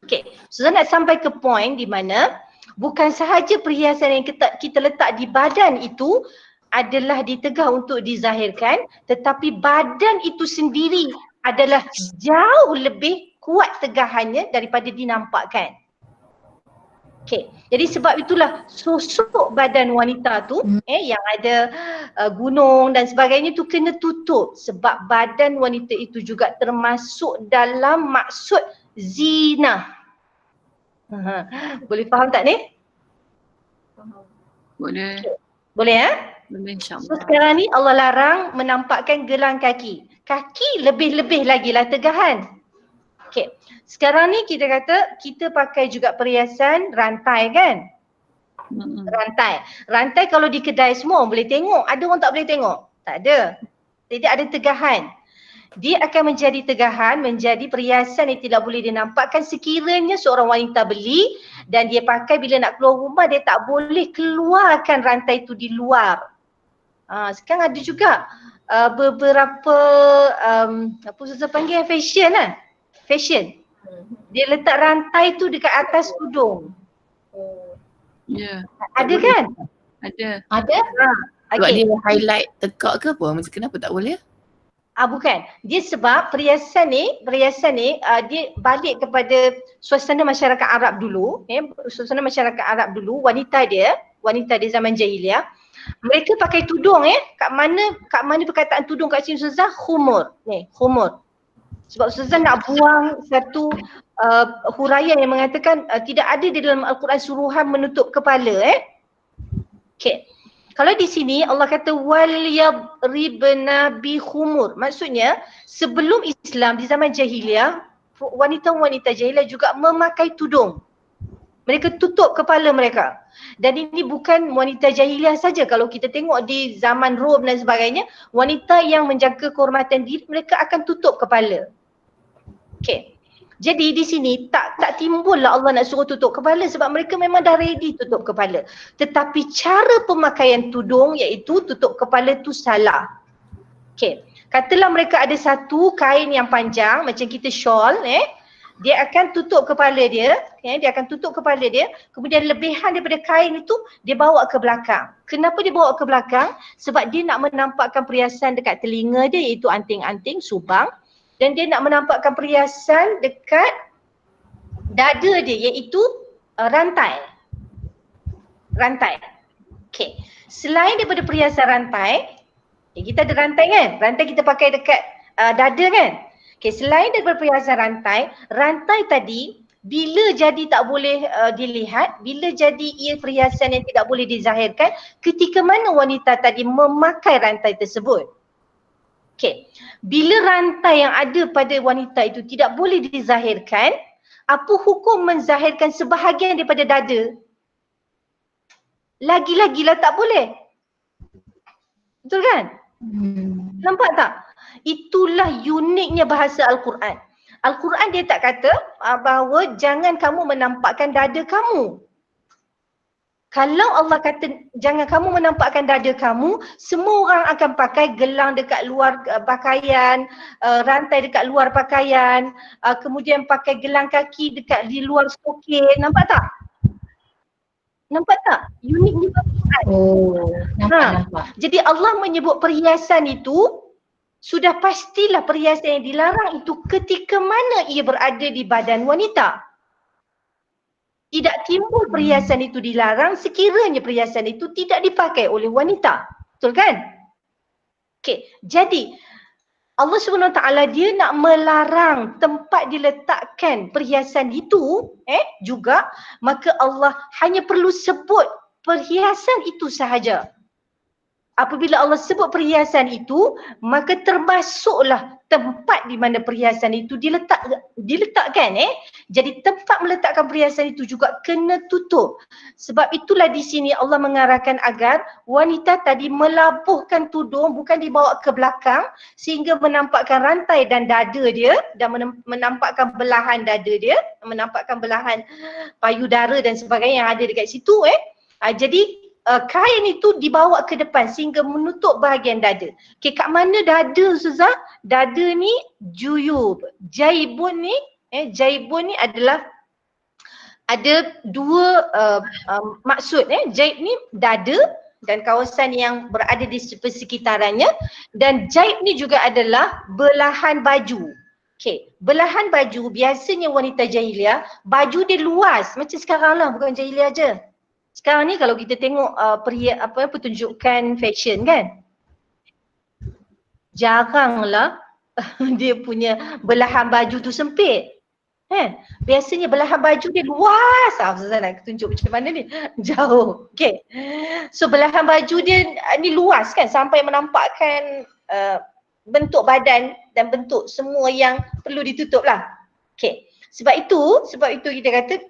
Okey, so nak sampai ke point di mana bukan sahaja perhiasan yang kita letak di badan itu adalah ditegah untuk dizahirkan, tetapi badan itu sendiri adalah jauh lebih kuat tegahannya daripada dinampakkan. Okey, jadi sebab itulah sosok badan wanita tu yang ada gunung dan sebagainya tu kena tutup sebab badan wanita itu juga termasuk dalam maksud zina. Boleh faham tak ni?
Boleh.
Boleh
Boleh insya-Allah.
So sekarang ni Allah larang menampakkan gelang kaki. Kaki lebih-lebih lagi lah tegahan. Okey. Sekarang ni kita kata kita pakai juga perhiasan rantai kan? Rantai kalau di kedai semua boleh tengok. Ada orang tak boleh tengok? Tak ada. Tidak ada tegahan. Dia akan menjadi tegahan, menjadi perhiasan yang tidak boleh dinampakkan sekiranya seorang wanita beli dan dia pakai bila nak keluar rumah, dia tak boleh keluarkan rantai itu di luar. Sekarang ada juga beberapa apa Ustazah panggil fashion lah. Fashion. Dia letak rantai tu dekat atas tudung.
Ya.
Ada kan?
Ada.
Sebab
dia highlight tekak ke apa? Macam kenapa tak boleh?
Bukan. Dia sebab perhiasan ni dia balik kepada suasana masyarakat Arab dulu. Suasana masyarakat Arab dulu, wanita dia zaman jahiliah, mereka pakai tudung Kat mana perkataan tudung kat sini Ustazah? Khumur. Khumur. Sebab Ustazah nak buang satu huraian yang mengatakan tidak ada di dalam Al-Quran suruhan menutup kepala. Okay. Kalau di sini Allah kata wal yadribna bi khumur. Maksudnya sebelum Islam di zaman jahiliah, wanita-wanita jahiliah juga memakai tudung. Mereka tutup kepala mereka. Dan ini bukan wanita jahiliah saja. Kalau kita tengok di zaman Rom dan sebagainya, wanita yang menjaga kehormatan diri mereka akan tutup kepala. Okay. Jadi di sini tak timbullah Allah nak suruh tutup kepala sebab mereka memang dah ready tutup kepala. Tetapi cara pemakaian tudung iaitu tutup kepala tu salah. Okay. Katalah mereka ada satu kain yang panjang macam kita shawl, dia akan tutup kepala dia, dia akan tutup kepala dia, kemudian lebihan daripada kain itu dia bawa ke belakang. Kenapa dia bawa ke belakang? Sebab dia nak menampakkan perhiasan dekat telinga dia iaitu anting-anting, subang. Dan dia nak menampakkan perhiasan dekat dada dia iaitu rantai. Rantai. Okay. Selain daripada perhiasan rantai, kita ada rantai kan? Rantai kita pakai dekat dada kan? Okay, selain daripada perhiasan rantai, rantai tadi bila jadi tak boleh dilihat, bila jadi ia perhiasan yang tidak boleh dizahirkan, ketika mana wanita tadi memakai rantai tersebut. Okay. Bila rantai yang ada pada wanita itu tidak boleh dizahirkan, apa hukum menzahirkan sebahagian daripada dada? Lagi-lagilah tak boleh. Betul kan? Nampak tak? Itulah uniknya bahasa Al-Quran. Al-Quran dia tak kata bahawa jangan kamu menampakkan dada kamu. Kalau Allah kata jangan kamu menampakkan dada kamu, semua orang akan pakai gelang dekat luar pakaian, rantai dekat luar pakaian, kemudian pakai gelang kaki dekat di luar stokin. Nampak tak? Nampak tak? Uniknya Al-Quran.
Oh, nampak.
Jadi Allah menyebut perhiasan itu, sudah pastilah perhiasan yang dilarang itu ketika mana ia berada di badan wanita. Tidak timbul perhiasan itu dilarang sekiranya perhiasan itu tidak dipakai oleh wanita. Betul kan? Okey, jadi Allah SWT dia nak melarang tempat diletakkan perhiasan itu juga, maka Allah hanya perlu sebut perhiasan itu sahaja. Apabila Allah sebut perhiasan itu, maka termasuklah tempat di mana perhiasan itu diletakkan. Jadi tempat meletakkan perhiasan itu juga kena tutup. Sebab itulah di sini Allah mengarahkan agar wanita tadi melabuhkan tudung, bukan dibawa ke belakang sehingga menampakkan rantai dan dada dia dan menampakkan belahan dada dia, menampakkan belahan payudara dan sebagainya yang ada dekat situ. Jadi kain itu dibawa ke depan sehingga menutup bahagian dada. Okay, kat mana dada Ustazah? Dada ni juyub. Jaibun ni adalah ada dua maksud. Jaib ni dada dan kawasan yang berada di persekitarannya, dan jaib ni juga adalah belahan baju. Okay, belahan baju biasanya wanita jahiliah, baju dia luas macam sekarang lah, bukan jahiliah je. Sekarang ni kalau kita tengok pertunjukan fashion kan, jaranglah dia punya belahan baju tu sempit. Biasanya belahan baju dia luas. Ustazah nak tunjuk macam mana ni? Jauh. Okay. So belahan baju dia ni luas kan, sampai menampakkan bentuk badan dan bentuk semua yang perlu ditutup lah. Okay. Sebab itu kita kata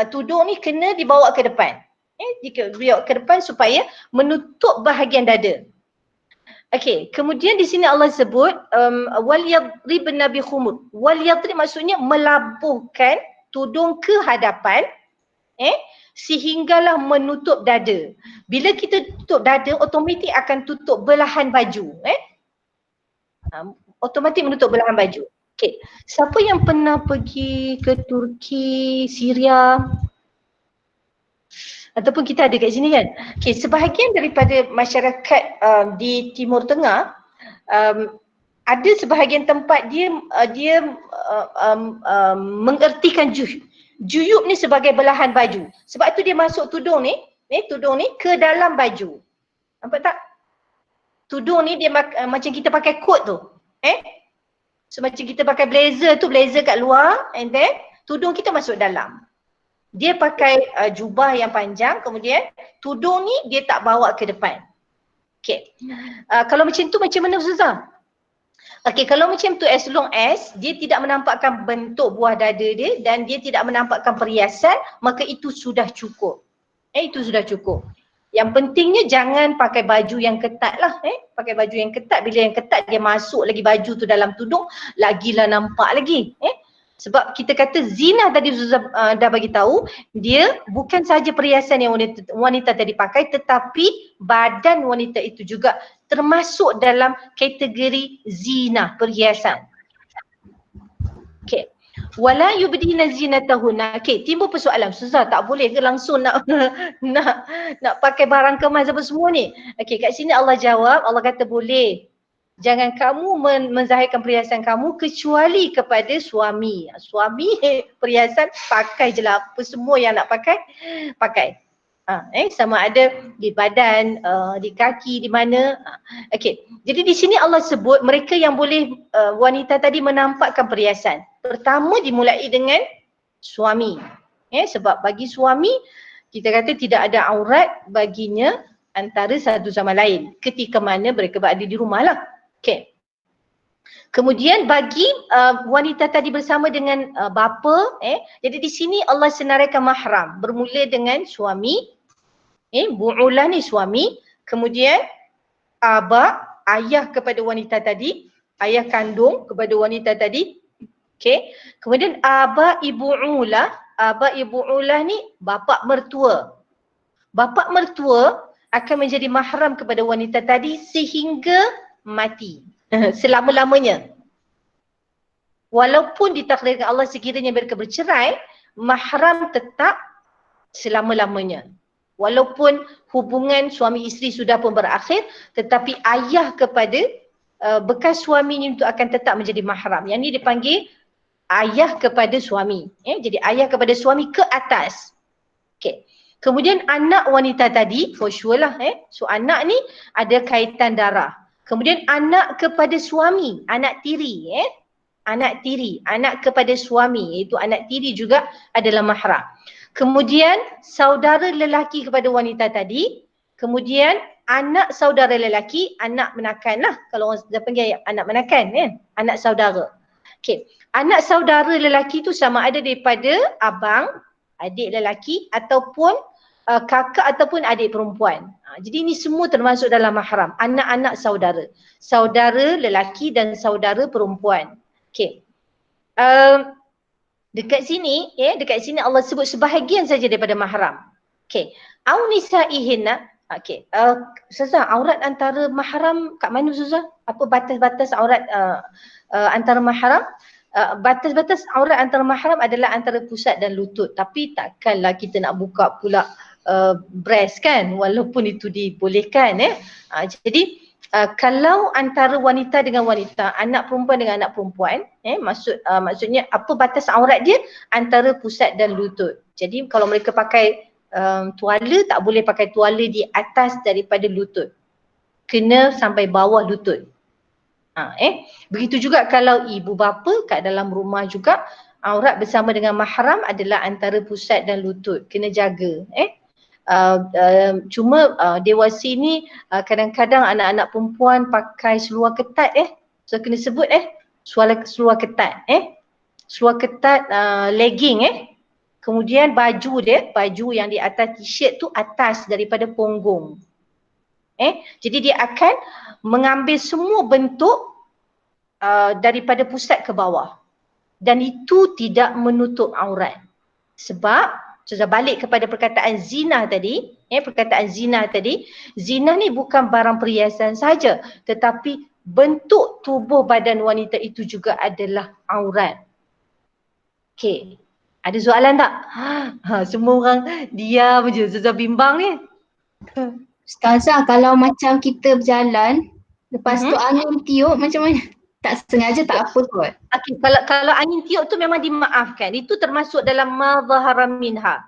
tudung ni kena dibawa ke depan. Dibawa ke depan supaya menutup bahagian dada. Okey, kemudian di sini Allah sebut wal yadribna bi khumur. Wal yadrib maksudnya melabuhkan tudung ke hadapan sehinggalah menutup dada. Bila kita tutup dada, automatik akan tutup belahan baju. Automatik menutup belahan baju. Okay. Siapa yang pernah pergi ke Turki, Syria? Ataupun kita ada kat sini kan? Okay, sebahagian daripada masyarakat di Timur Tengah, ada sebahagian tempat dia mengertikan juyub ni sebagai belahan baju. Sebab tu dia masuk tudung ni ke dalam baju. Nampak tak? Tudung ni dia macam kita pakai kot tu. So macam kita pakai blazer tu, blazer kat luar and then tudung kita masuk dalam. Dia pakai jubah yang panjang, kemudian tudung ni dia tak bawa ke depan. Okay. Kalau macam tu macam mana Ustazah? Okay, kalau macam tu as long as dia tidak menampakkan bentuk buah dada dia dan dia tidak menampakkan perhiasan, maka itu sudah cukup. Itu sudah cukup. Yang pentingnya jangan pakai baju yang ketat lah. Pakai baju yang ketat, bila yang ketat dia masuk lagi baju tu dalam tudung, lagilah nampak lagi. Sebab kita kata zina tadi Ustazah dah bagi tahu, dia bukan sahaja perhiasan yang wanita tadi pakai, tetapi badan wanita itu juga termasuk dalam kategori zina, perhiasan. Okay. Wala yubdina zinatahunna. Okay, timbul persoalan, Ustazah tak boleh ke langsung nak pakai barang kemas apa semua ni? Okay, kat sini Allah jawab, Allah kata boleh. Jangan kamu menzahirkan perhiasan kamu kecuali kepada suami. Suami perhiasan pakai je lah, apa semua yang nak pakai, pakai. Sama ada di badan, di kaki, di mana. Okey. Jadi di sini Allah sebut mereka yang boleh wanita tadi menampakkan perhiasan. Pertama dimulai dengan suami. Sebab bagi suami kita kata tidak ada aurat baginya antara satu sama lain ketika mana mereka berada di rumah lah. Okey. Kemudian bagi wanita tadi bersama dengan bapa, jadi di sini Allah senaraikan mahram bermula dengan suami. Bu'ulah ni suami, kemudian aba, ayah kepada wanita tadi, ayah kandung kepada wanita tadi. Okey. Kemudian aba ibu'ulah, aba ibu'ulah ni bapa mertua. Bapa mertua akan menjadi mahram kepada wanita tadi sehingga mati. Selama-lamanya. Walaupun ditakdirkan Allah sekiranya mereka bercerai, mahram tetap selama-lamanya. Walaupun hubungan suami isteri sudah pun berakhir, tetapi ayah kepada bekas suaminya itu akan tetap menjadi mahram. Yang ini dipanggil ayah kepada suami. Jadi ayah kepada suami ke atas. Okay. Kemudian anak wanita tadi, for sure lah. So anak ni ada kaitan darah. Kemudian anak kepada suami, anak tiri. Anak tiri, anak kepada suami, iaitu anak tiri juga adalah mahram. Kemudian saudara lelaki kepada wanita tadi, kemudian anak saudara lelaki, anak menakan lah, kalau orang dah panggil anak menakan, anak saudara. Okay. Anak saudara lelaki tu sama ada daripada abang, adik lelaki ataupun kakak ataupun adik perempuan. Jadi ini semua termasuk dalam mahram, anak-anak saudara. Saudara lelaki dan saudara perempuan. Okay. Dekat sini, dekat sini Allah sebut sebahagian saja daripada mahram. Okay. Au nisaihinna. Okay. Ustazah, aurat antara mahram kat mana Ustazah? Apa batas-batas aurat antara mahram? Batas-batas aurat antara mahram adalah antara pusat dan lutut. Tapi takkanlah kita nak buka pula breast kan, walaupun itu dibolehkan. Jadi kalau antara wanita dengan wanita, anak perempuan dengan anak perempuan, maksudnya apa batas aurat dia? Antara pusat dan lutut. Jadi kalau mereka pakai tuala, tak boleh pakai tuala di atas daripada lutut. Kena sampai bawah lutut. Begitu juga kalau ibu bapa kat dalam rumah juga, aurat bersama dengan mahram adalah antara pusat dan lutut. Kena jaga. Cuma dewasa ni kadang-kadang anak-anak perempuan pakai seluar ketat so kena sebut seluar ketat seluar ketat, legging kemudian baju dia, baju yang di atas t-shirt tu atas daripada punggung. Jadi dia akan mengambil semua bentuk daripada pusat ke bawah dan itu tidak menutup aurat. Sebab sudah balik kepada perkataan zina tadi, perkataan zina tadi, zina ni bukan barang perhiasan saja, tetapi bentuk tubuh badan wanita itu juga adalah aurat. Okey, ada soalan tak? Semua orang diam je, Ustazah bimbang ni.
Ustazah, kalau macam kita berjalan, lepas tu angin tiup macam mana? Tak sengaja tak apa kot.
Okey, kalau angin tiup tu memang dimaafkan. Itu termasuk dalam ma zahara minha.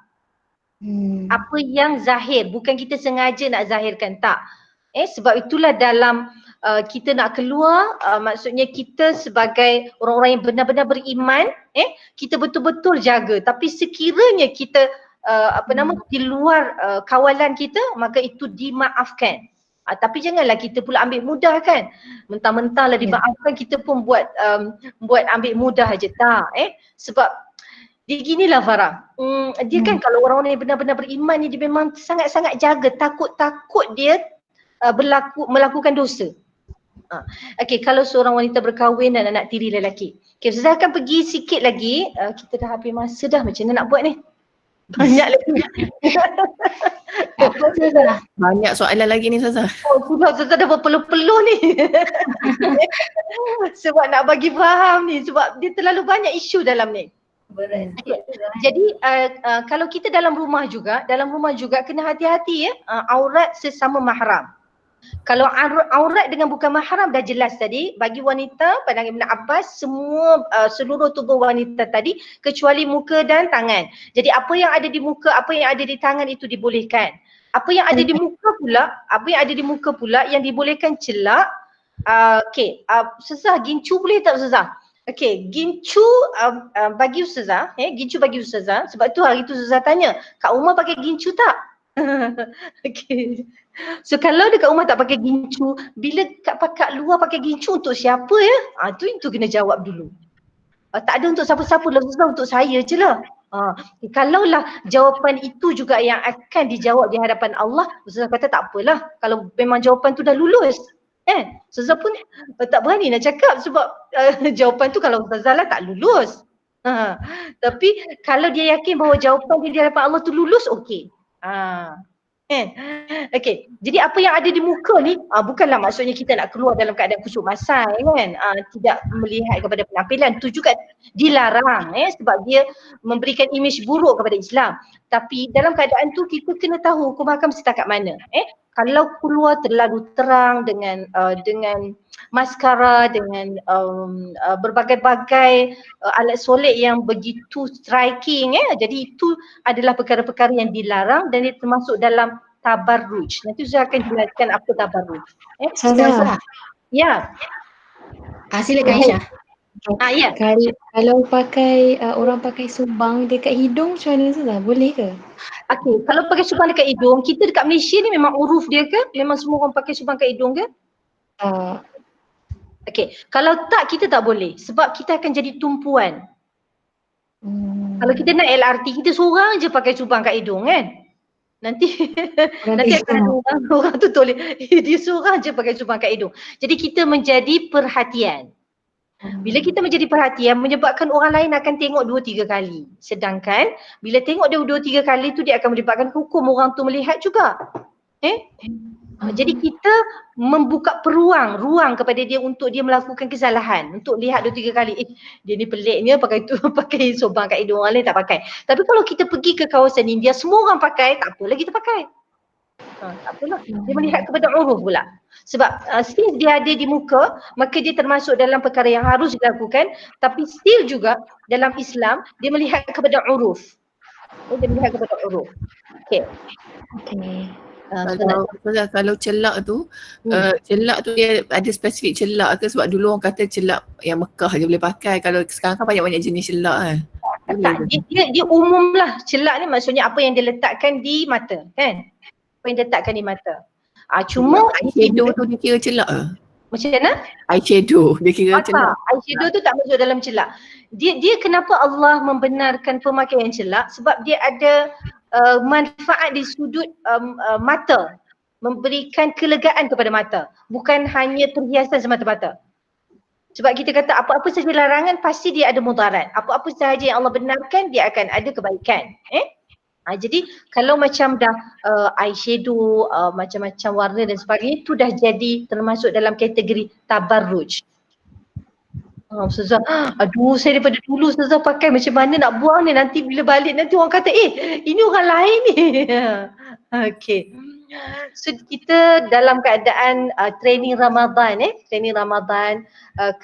Apa yang zahir, bukan kita sengaja nak zahirkan, tak. Sebab itulah dalam kita nak keluar, maksudnya kita sebagai orang-orang yang benar-benar beriman, kita betul-betul jaga. Tapi sekiranya kita di luar kawalan kita, maka itu dimaafkan. Tapi janganlah kita pula ambil mudah kan. Mentang-mentang lah dimaafkan, kita pun buat ambil mudah je. Tak. Sebab dia ginilah Farah. Dia kan kalau orang-orang yang benar-benar beriman ni, dia memang sangat-sangat jaga. Takut-takut dia melakukan dosa. Okey, kalau seorang wanita berkahwin dan anak tiri lelaki. Okey, Ustazah akan pergi sikit lagi. Kita dah habis masa dah, macam mana nak buat ni? Banyak lagi.
Banyak soalan lagi ni Ustazah.
Sudah Ustazah dah berpeluh-peluh ni. Sebab nak bagi faham ni, sebab dia terlalu banyak isu dalam ni. Jadi kalau kita dalam rumah juga kena hati-hati aurat sesama mahram. Kalau aurat dengan bukan mahram dah jelas tadi, bagi wanita pandangan Ibn Abbas semua seluruh tubuh wanita tadi kecuali muka dan tangan. Jadi apa yang ada di muka, apa yang ada di tangan itu dibolehkan. Apa yang ada di muka pula, yang dibolehkan celak. Ustazah, gincu boleh tak Ustazah? Okey, gincu bagi Ustazah, gincu bagi Ustazah, sebab tu hari tu Ustazah tanya, Kak Umar pakai gincu tak? Okey. So kalau dekat rumah tak pakai gincu, bila kat luar pakai gincu untuk siapa ya? Itu kena jawab dulu. Tak ada untuk siapa-siapa lah, untuk saya je lah. Kalaulah jawapan itu juga yang akan dijawab di hadapan Allah, Ustazah kata tak apalah. Kalau memang jawapan tu dah lulus, Ustazah pun tak berani nak cakap sebab jawapan tu kalau Ustazah lah tak lulus. Tapi kalau dia yakin bahawa jawapan dia di hadapan Allah tu lulus, okey. Okey, jadi apa yang ada di muka ni bukanlah maksudnya kita nak keluar dalam keadaan khusyuk masai kan, tidak melihat kepada penampilan, tu juga dilarang sebab dia memberikan imej buruk kepada Islam. Tapi dalam keadaan tu kita kena tahu hukum hakam setakat mana. Kalau keluar terlalu terang dengan maskara, dengan berbagai-bagai alat solek yang begitu striking, jadi itu adalah perkara-perkara yang dilarang dan dia termasuk dalam tabarruj. Nanti saya akan jelaskan apa tabarruj.
Ustazah.
Ya.
Silakan Aisyah.
Ya.
Kalau orang pakai subang dekat hidung macam mana Ustazah? Boleh ke?
Okey, kalau pakai subang dekat hidung, kita dekat Malaysia ni memang uruf dia ke? Memang semua orang pakai subang kat hidung ke? Okey, kalau tak kita tak boleh sebab kita akan jadi tumpuan. Kalau kita naik LRT, kita seorang je pakai subang kat hidung kan? Nanti akan orang tu toleh, dia seorang je pakai subang kat hidung. Jadi kita menjadi perhatian. Bila kita menjadi perhatian, menyebabkan orang lain akan tengok 2-3 kali. Sedangkan bila tengok dia 2-3 kali tu, dia akan melibatkan hukum orang tu melihat juga. Jadi kita membuka ruang kepada dia untuk dia melakukan kesalahan, untuk lihat 2-3 kali, dia ni peliknya pakai sobang kat hidung, orang lain tak pakai. Tapi kalau kita pergi ke kawasan India, semua orang pakai, tak apalah kita pakai. Tak apalah, dia melihat kepada uruf pula. Sebab since dia ada di muka, maka dia termasuk dalam perkara yang harus dilakukan. Tapi still juga dalam Islam, dia melihat kepada uruf. Dia melihat kepada uruf. Okey.
Kalau celak tu, celak tu dia ada spesifik celak ke? Sebab dulu orang kata celak yang Mekah je boleh pakai. Kalau sekarang kan banyak-banyak jenis celak kan.
Tak, dia umum lah. Celak ni maksudnya apa yang dia letakkan di mata kan. Apa yang dia letakkan di mata. Cuma
eyeshadow tu dia kira celak ke?
Macam mana?
Eyeshadow dia kira celak.
Eyeshadow tu tak masuk dalam celak. Dia kenapa Allah membenarkan pemakaian celak? Sebab dia ada manfaat di sudut mata, memberikan kelegaan kepada mata, bukan hanya perhiasan semata-mata. Sebab kita kata apa-apa sahaja larangan pasti dia ada mudarat. Apa-apa sahaja yang Allah benarkan dia akan ada kebaikan. Jadi kalau macam dah eyeshadow, macam-macam warna dan sebagainya, itu dah jadi termasuk dalam kategori tabarruj. Ustazah, aduh saya daripada dulu Ustazah pakai macam mana nak buang ni, nanti bila balik nanti orang kata ini orang lain ni. Okey. So kita dalam keadaan training Ramadan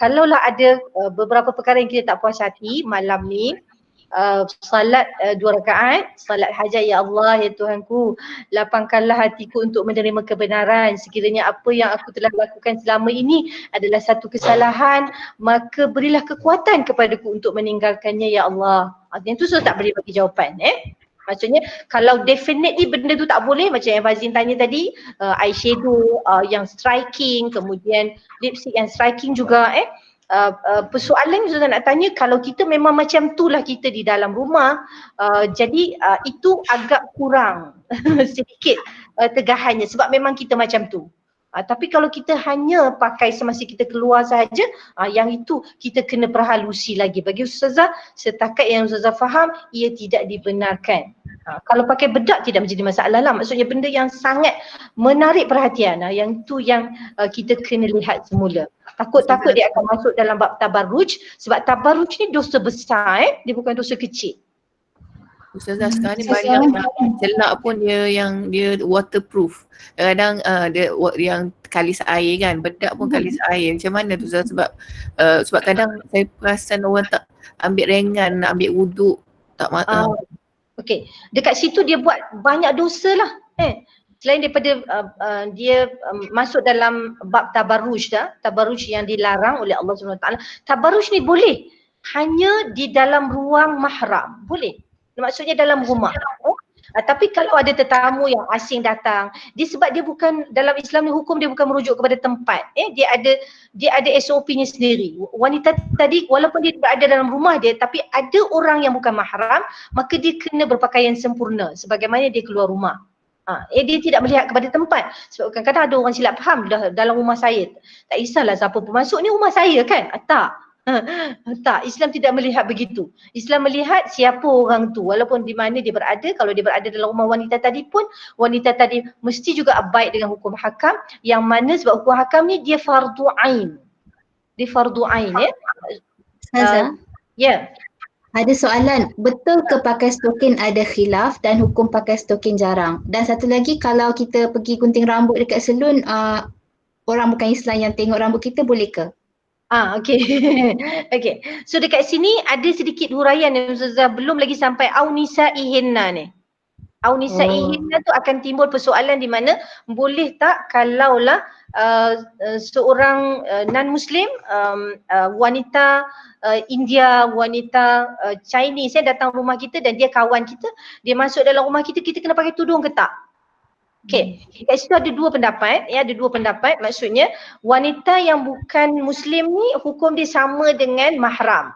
kalaulah ada beberapa perkara yang kita tak puas hati malam ni, salat 2 rakaat, salat hajat, ya Allah ya Tuhanku, lapangkanlah hatiku untuk menerima kebenaran. Sekiranya apa yang aku telah lakukan selama ini adalah satu kesalahan, maka berilah kekuatan kepadaku untuk meninggalkannya ya Allah. Yang tu so tak boleh bagi jawapan Maksudnya kalau definitely benda tu tak boleh, macam yang Fazin tanya tadi, eyeshadow yang striking, kemudian lipstick yang striking juga persoalan Ustazah nak tanya, kalau kita memang macam tu lah kita di dalam rumah, jadi itu agak kurang sedikit tegahannya sebab memang kita macam tu. Tapi kalau kita hanya pakai semasa kita keluar sahaja, yang itu kita kena perhalusi lagi. Bagi Ustazah, setakat yang Ustazah faham, ia tidak dibenarkan. Kalau pakai bedak tidak menjadi masalah lah. Maksudnya benda yang sangat menarik perhatian, yang itu yang kita kena lihat semula. Takut-takut dia akan masuk dalam bab tabarruj, sebab tabarruj ni dosa besar, dia bukan dosa kecil.
Ustazah sekarang ni banyak celak pun dia yang dia waterproof. Kadang-kadang dia yang kalis air kan, bedak pun kalis air. Macam mana tu Ustazah? Sebab kadang saya perasan orang tak ambil ringan, nak ambil wuduk tak
Okey, dekat situ dia buat banyak dosa lah. Selain daripada dia masuk dalam bab tabarruj tabarruj yang dilarang oleh Allah SWT. Tabarruj ni boleh hanya di dalam ruang mahram, boleh. Maksudnya dalam rumah. Tapi kalau ada tetamu yang asing datang, dia sebab dia bukan dalam Islam ni, hukum dia bukan merujuk kepada tempat. Dia ada SOP-nya sendiri. Wanita tadi walaupun dia berada dalam rumah dia, tapi ada orang yang bukan mahram, maka dia kena berpakaian sempurna sebagaimana dia keluar rumah. Dia tidak melihat kepada tempat. Sebab kadang-kadang ada orang silap faham dalam rumah saya, tak kisahlah siapa pun masuk, ni rumah saya kan? Tak, Islam tidak melihat begitu. Islam melihat siapa orang tu, walaupun di mana dia berada. Kalau dia berada dalam rumah wanita tadi pun, wanita tadi mesti juga abide dengan hukum hakam, yang mana sebab hukum hakam ni dia fardu ain. Dia fardu ain
Ustazah, ada soalan, betul ke pakai stokin ada khilaf dan hukum pakai stokin jarang? Dan satu lagi, kalau kita pergi gunting rambut dekat salon, orang bukan Islam yang tengok rambut kita, boleh ke?
Okey. Okey. So dekat sini ada sedikit huraian yang Ustazah belum lagi sampai au nisaihinna ni. Au nisaihinna tu akan timbul persoalan di mana boleh tak kalaulah seorang non-Muslim, wanita India, wanita Chinese datang rumah kita dan dia kawan kita, dia masuk dalam rumah kita, kita kena pakai tudung ke tak? Okey, kat situ ada dua pendapat, ada dua pendapat. Maksudnya wanita yang bukan Muslim ni hukum dia sama dengan mahram.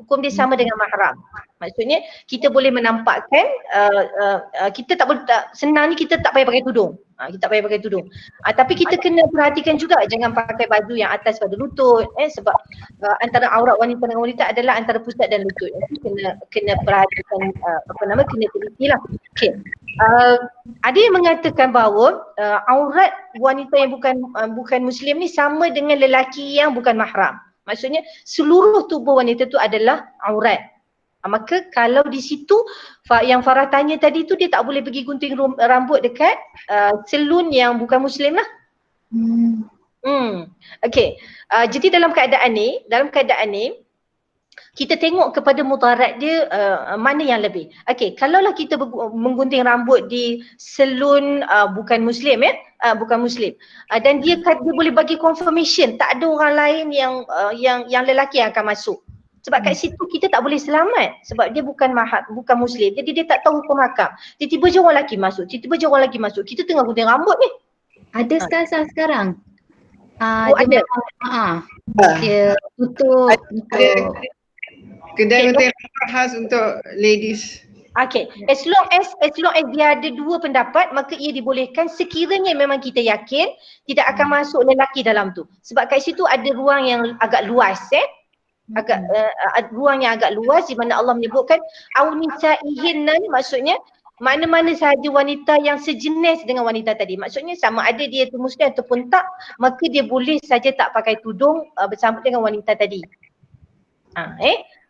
Hukum dia sama dengan mahram. Maksudnya kita boleh menampakkan, kita tak boleh, senang ni kita tak payah pakai tudung. Kita tak payah pakai tudung. Tapi kita kena perhatikan juga jangan pakai baju yang atas pada lutut, sebab antara aurat wanita dengan wanita adalah antara pusat dan lutut. Kena perhatikan, kena teliti lah. Okey. Ada yang mengatakan bahawa aurat wanita yang bukan Muslim ni sama dengan lelaki yang bukan mahram. Maksudnya seluruh tubuh wanita tu adalah aurat. Maka kalau di situ yang Farah tanya tadi tu, dia tak boleh pergi gunting rambut dekat salon yang bukan Muslim lah. Okey. Jadi dalam keadaan ni kita tengok kepada mudarat dia mana yang lebih. Okey, kalaulah kita menggunting rambut di salon bukan Muslim bukan Muslim, dan dia boleh bagi confirmation tak ada orang lain yang lelaki yang akan masuk. Sebab kat situ kita tak boleh selamat sebab dia bukan Muslim. Jadi dia tak tahu hukum hakam. Tiba-tiba je orang lelaki masuk, Kita tengah gunting rambut ni.
Ada sekarang.
Ada.
Dia tutup.
Kedai gunting rambut khas untuk ladies.
Okay, as long as dia ada dua pendapat, maka ia dibolehkan sekiranya memang kita yakin tidak akan masuk lelaki dalam tu. Sebab kat situ ada ruang yang agak luas ruang yang agak luas di mana Allah menyebutkan au nisaihinna, maksudnya mana-mana sahaja wanita yang sejenis dengan wanita tadi. Maksudnya sama ada dia tu Muslim ataupun tak, maka dia boleh saja tak pakai tudung bersama dengan wanita tadi.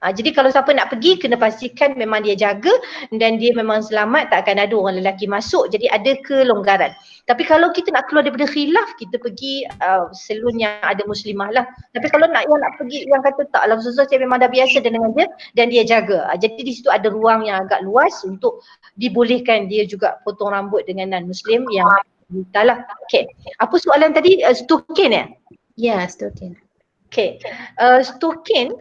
Jadi kalau siapa nak pergi kena pastikan memang dia jaga dan dia memang selamat, tak akan ada orang lelaki masuk. Jadi ada kelonggaran. Tapi kalau kita nak keluar daripada khilaf, kita pergi salon yang ada muslimah lah. Tapi kalau nak pergi yang kata tak lah, Ustazah saya memang dah biasa dengan dia dan dia jaga. Jadi di situ ada ruang yang agak luas untuk dibolehkan dia juga potong rambut dengan non-muslim yang wanita lah. Okay. Apa soalan tadi? Stokin ya?
Ya, stokin.
Okay. Stokin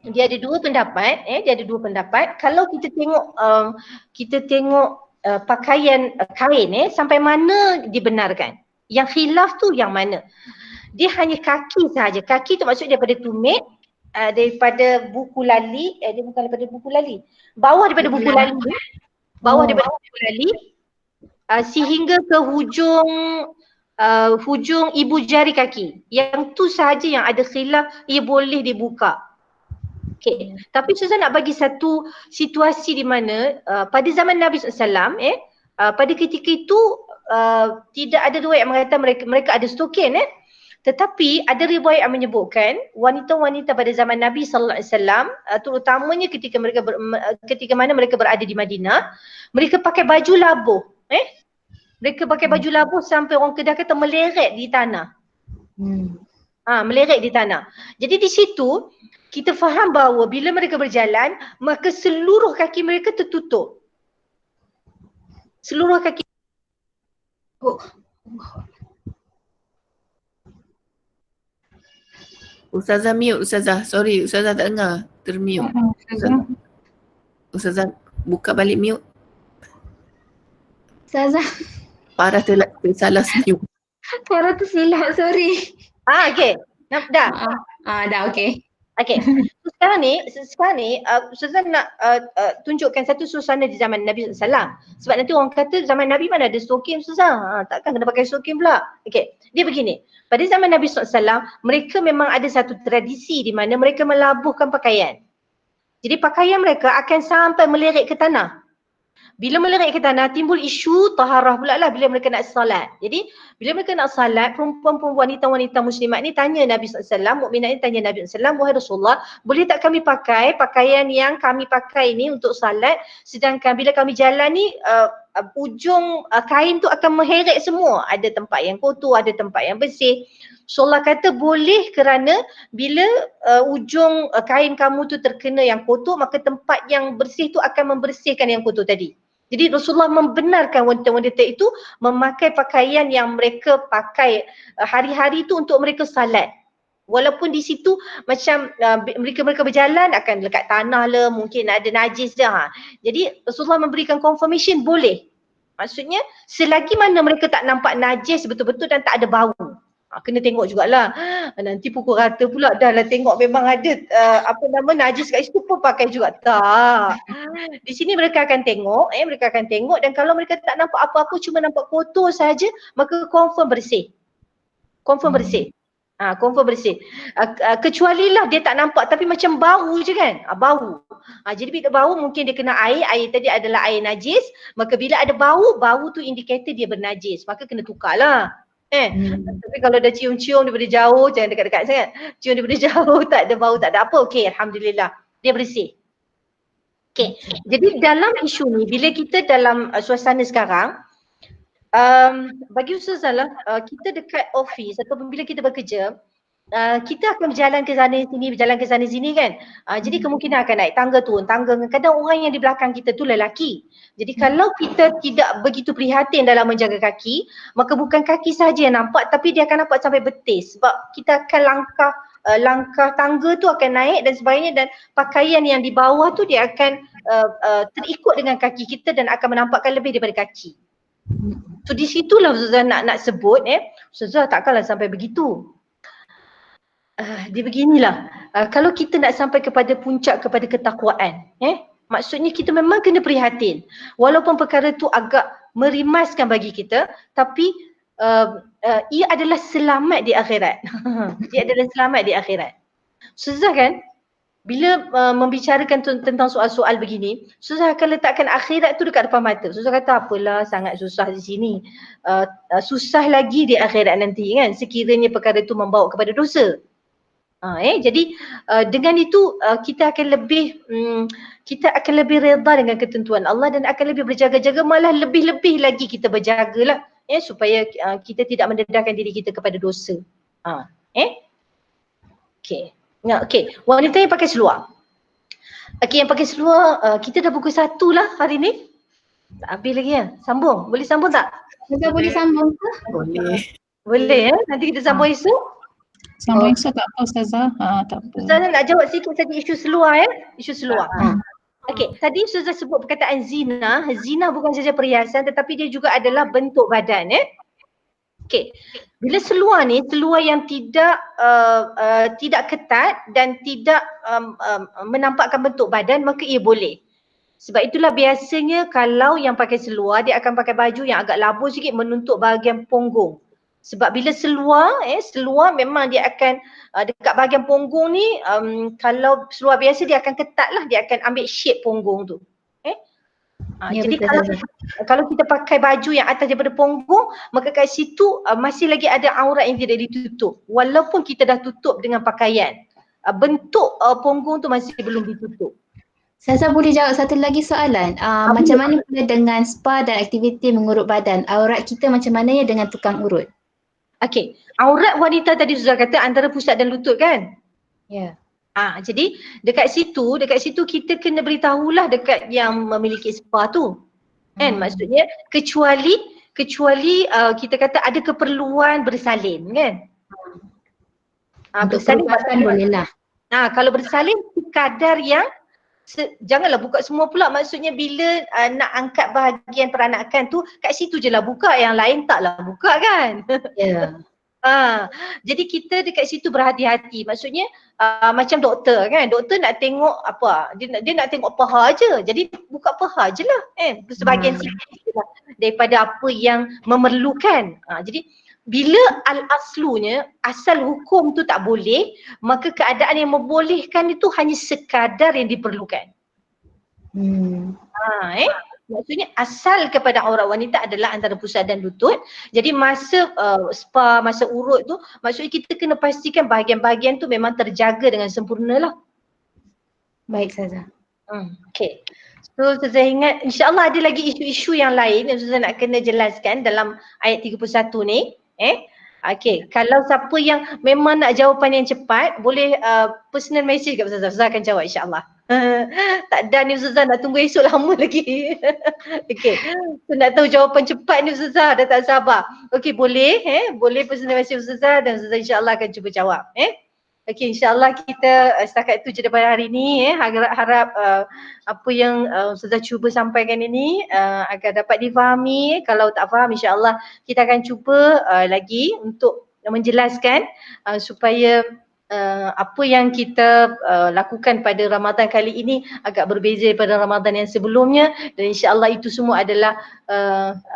dia ada dua pendapat, Kalau kita tengok pakaian kain sampai mana dibenarkan. Yang khilaf tu yang mana? Dia hanya kaki sahaja. Kaki tu maksud daripada tumit, daripada buku lali, dia bukan daripada buku lali. Bawah daripada buku lali. Daripada buku lali sehingga ke hujung ibu jari kaki. Yang tu sahaja yang ada khilaf, ia boleh dibuka. Okay. Tapi Ustazah nak bagi satu situasi di mana pada zaman Nabi SAW, pada ketika itu tidak ada riwayat yang mengatakan mereka ada stokin. Tetapi ada riwayat yang menyebutkan wanita-wanita pada zaman Nabi SAW, terutamanya ketika mana mereka berada di Madinah, mereka pakai baju labuh. Mereka pakai baju labuh sampai orang Kedah kata meleret di tanah. Meleret di tanah. Jadi di situ kita faham bahawa bila mereka berjalan, maka seluruh kaki mereka tertutup. Seluruh kaki.
Ustazah mute, Ustazah. Sorry, Ustazah tak dengar. Termute. Ustazah buka balik mute.
Ustazah.
Farah salah mute.
Farah tu silap, sorry.
Okay. Dah?
Dah, okay.
Okay. Sekarang ni Ustazah nak tunjukkan satu suasana di zaman Nabi SAW. Sebab nanti orang kata zaman Nabi mana ada stokin Ustazah. Takkan kena pakai stokin pula. Okay. Dia begini. Pada zaman Nabi SAW, mereka memang ada satu tradisi di mana mereka melabuhkan pakaian. Jadi pakaian mereka akan sampai meleret ke tanah. Bila meleret ke tanah, timbul isu taharah pula lah bila mereka nak salat. Jadi bila mereka nak salat, perempuan-perempuan wanita-wanita muslimat ni tanya Nabi SAW, mukminat ni tanya Nabi SAW, wahai Rasulullah, boleh tak kami pakai pakaian yang kami pakai ni untuk salat, sedangkan bila kami jalan ni ujung kain tu akan mengheret semua. Ada tempat yang kotor, ada tempat yang bersih. Rasulullah kata boleh kerana bila ujung kain kamu tu terkena yang kotor, maka tempat yang bersih tu akan membersihkan yang kotor tadi. Jadi Rasulullah membenarkan wanita-wanita itu memakai pakaian yang mereka pakai hari-hari tu untuk mereka salat. Walaupun di situ macam mereka berjalan akan dekat tanah lah, mungkin ada najis dah. Jadi Rasulullah memberikan confirmation boleh. Maksudnya selagi mana mereka tak nampak najis betul-betul dan tak ada bau. Kena tengok jugalah. Nanti pukul rata pula dah lah tengok memang ada najis kat situ pun pakai juga. Tak. Di sini mereka akan tengok, dan kalau mereka tak nampak apa-apa, cuma nampak kotor saja, maka confirm bersih. Confirm bersih. Kecuali lah dia tak nampak tapi macam bau je kan. Bau. Jadi bila bau mungkin dia kena air tadi adalah air najis, maka bila ada bau tu indikator dia bernajis, maka kena tukarlah. Tapi kalau dah cium-cium daripada jauh, jangan dekat-dekat sangat. Cium daripada jauh, tak ada bau, tak ada apa. Okey, Alhamdulillah. Dia bersih. Okey, jadi dalam isu ni, bila kita dalam suasana sekarang, bagi Ustazah lah, kita dekat office ataupun bila kita bekerja, kita akan berjalan ke sana sini kan. Jadi kemungkinan akan naik tangga, turun tangga. Kadang orang yang di belakang kita tu lelaki. Jadi kalau kita tidak begitu prihatin dalam menjaga kaki, maka bukan kaki sahaja yang nampak tapi dia akan nampak sampai betis. Sebab kita akan langkah tangga tu akan naik dan sebagainya, dan pakaian yang di bawah tu dia akan terikut dengan kaki kita dan akan menampakkan lebih daripada kaki. So di situlah Ustazah nak sebut Ustazah takkanlah sampai begitu. Dia beginilah, kalau kita nak sampai kepada puncak kepada ketakwaan, maksudnya kita memang kena prihatin. Walaupun perkara tu agak merimaskan bagi kita, tapi ia adalah selamat di akhirat. Ia adalah selamat di akhirat. Ustazah kan, bila membicarakan tentang soal-soal begini, Ustazah akan letakkan akhirat tu dekat depan mata. Ustazah kata apalah sangat susah di sini. Susah lagi di akhirat nanti kan, sekiranya perkara tu membawa kepada dosa. Jadi dengan itu kita akan lebih reda dengan ketentuan Allah dan akan lebih berjaga-jaga, malah lebih-lebih lagi kita berjagalah supaya kita tidak mendedahkan diri kita kepada dosa. Okey, wanita yang pakai seluar. Okey, yang pakai seluar, kita dah pukul 1 lah hari ni. Tak habis lagi ya. Sambung. Boleh sambung tak?
Ustazah boleh sambung ke?
Boleh Nanti kita sambung esok.
Sambung esok tak apa Ustazah? Tak apa.
Ustazah nak jawab sikit tadi isu seluar Isu seluar. Okey, tadi Ustazah sebut perkataan zina. Zina bukan saja perhiasan tetapi dia juga adalah bentuk badan Okey. Bila seluar ni, seluar yang tidak ketat dan tidak menampakkan bentuk badan, maka ia boleh. Sebab itulah biasanya kalau yang pakai seluar, dia akan pakai baju yang agak labur sikit menuntuk bahagian punggung. Sebab bila seluar memang dia akan dekat bahagian punggung ni, kalau seluar biasa dia akan ketat lah, dia akan ambil shape punggung tu. Jadi kalau kita pakai baju yang atas daripada punggung, maka kat situ masih lagi ada aurat yang tidak ditutup. Walaupun kita dah tutup dengan pakaian, bentuk punggung tu masih belum ditutup.
Ustazah boleh jawab satu lagi soalan. Macam mana pula dengan spa dan aktiviti mengurut badan? Aurat kita macam mana ya dengan tukang urut?
Okey, aurat wanita tadi Ustazah kata antara pusat dan lutut kan?
Ya.
Jadi dekat situ kita kena beritahulah dekat yang memiliki spa tu. Kan? Maksudnya kecuali kita kata ada keperluan bersalin kan?
Untuk perubatan boleh lah.
Kalau bersalin kadar yang janganlah buka semua pula, maksudnya bila nak angkat bahagian peranakan tu kat situ je lah buka, yang lain taklah buka kan.
Ya.
Jadi kita dekat situ berhati-hati, maksudnya macam doktor kan, doktor nak tengok apa, dia nak tengok paha je, jadi buka paha je lah sebahagian sikit lah daripada apa yang memerlukan. Jadi bila al-aslunya, asal hukum tu tak boleh, maka keadaan yang membolehkan itu hanya sekadar yang diperlukan. Maksudnya asal kepada aurat wanita adalah antara pusat dan lutut. Jadi masa spa, masa urut tu, maksudnya kita kena pastikan bahagian-bahagian tu memang terjaga dengan sempurna lah.
Baik Ustazah.
Okay. So Ustazah ingat, insyaAllah ada lagi isu-isu yang lain yang Ustazah nak kena jelaskan dalam ayat 31 ni. Okay, kalau siapa yang memang nak jawapan yang cepat, boleh personal message kat Ustazah. Ustazah akan jawab insyaAllah. Tak ada ni Ustazah, nak tunggu esok lama lagi. Okay, so nak tahu jawapan cepat ni Ustazah, dah tak sabar. Okay, boleh boleh personal message Ustazah dan Ustazah insyaAllah akan cuba jawab. Okay, insyaAllah kita setakat itu je daripada hari ni. Harap apa yang Ustazah cuba sampaikan ini agar dapat difahami. Kalau tak faham insyaAllah kita akan cuba lagi untuk menjelaskan supaya apa yang kita lakukan pada Ramadan kali ini agak berbeza daripada Ramadan yang sebelumnya, dan insyaAllah itu semua adalah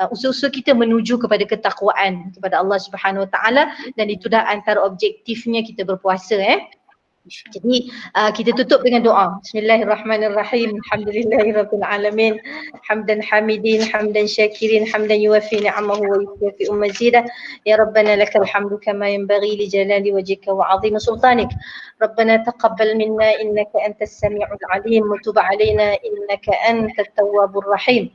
usaha-usaha kita menuju kepada ketakwaan kepada Allah Subhanahu Wa Taala, dan itu dah antara objektifnya kita berpuasa. Jadi kita tutup dengan doa. Bismillahirrahmanirrahim. Alhamdulillahirabbil alamin. Hamdan hamidin, hamdan syakirin, hamdan yuwafi ni'amahu wa yukafi mazidah. Ya Rabbana lakal hamdu kama yanbaghi li jalali wajhika wa 'azimi sultanik. Rabbana taqabbal minna innaka antas sami'ul 'alim wa tub 'alaina innaka antat tawwabur rahim.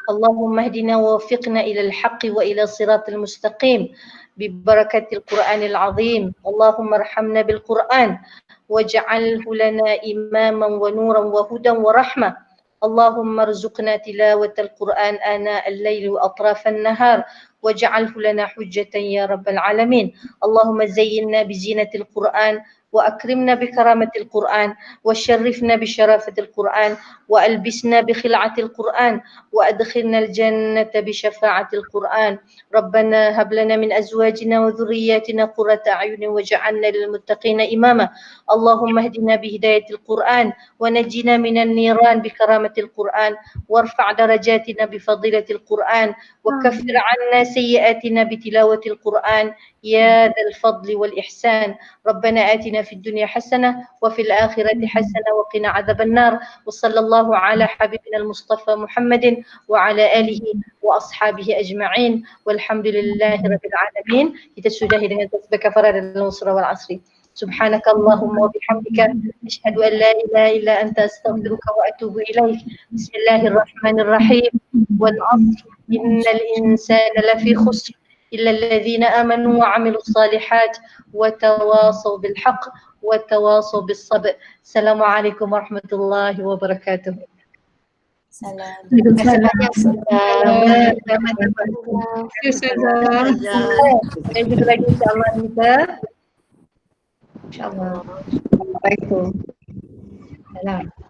Allahumma hdina wa waffiqna ila al-haqqi wa ila siratal mustaqim. ببركة القرآن العظيم. اللهم ارحمنا بالقرآن واجعله لنا إماما ونورا وهدى ورحمة. اللهم ارزقنا تلاوة القرآن آناء الليل وأطراف النهار واجعله لنا حجة يا رب العالمين. اللهم زينا بزينة القرآن وأكرمنا بكرامة القرآن وشرفنا بشرافة القرآن وألبسنا بخلعة القرآن وأدخلنا الجنة بشفاعة القرآن. ربنا هب لنا من أزواجنا وذرياتنا قرة أعين واجعلنا للمتقين إماما. اللهم اهدنا بهداية القرآن ونجنا من النيران بكرامة القرآن وارفع درجاتنا بفضيلة القرآن وكفر عنا سيئاتنا بتلاوة القرآن يا ذا الفضل والإحسان. ربنا آتنا في الدنيا حسنة وفي الآخرة حسنة وقنا عذاب النار. وصلى الله على حبيبنا المصطفى محمد وعلى آله وأصحابه أجمعين والحمد لله رب العالمين. Kita sudahi dengan tasbih kafarah dalam surah Al-Asr. سبحانك اللهم وبحمدك أشهد أن لا إله إلا أنت أستغفرك وأتوب إليك. بسم الله الرحمن الرحيم. والعصر إن الإنسان لفي خسر إلا الذين آمنوا وعملوا الصالحات وتواصوا بالحق وتواصوا بالصبر. السلام عليكم ورحمة الله وبركاته.
Salam.
Dan kita lagi insyaAllah kita. InsyaAllah. Assalamualaikum. Salam.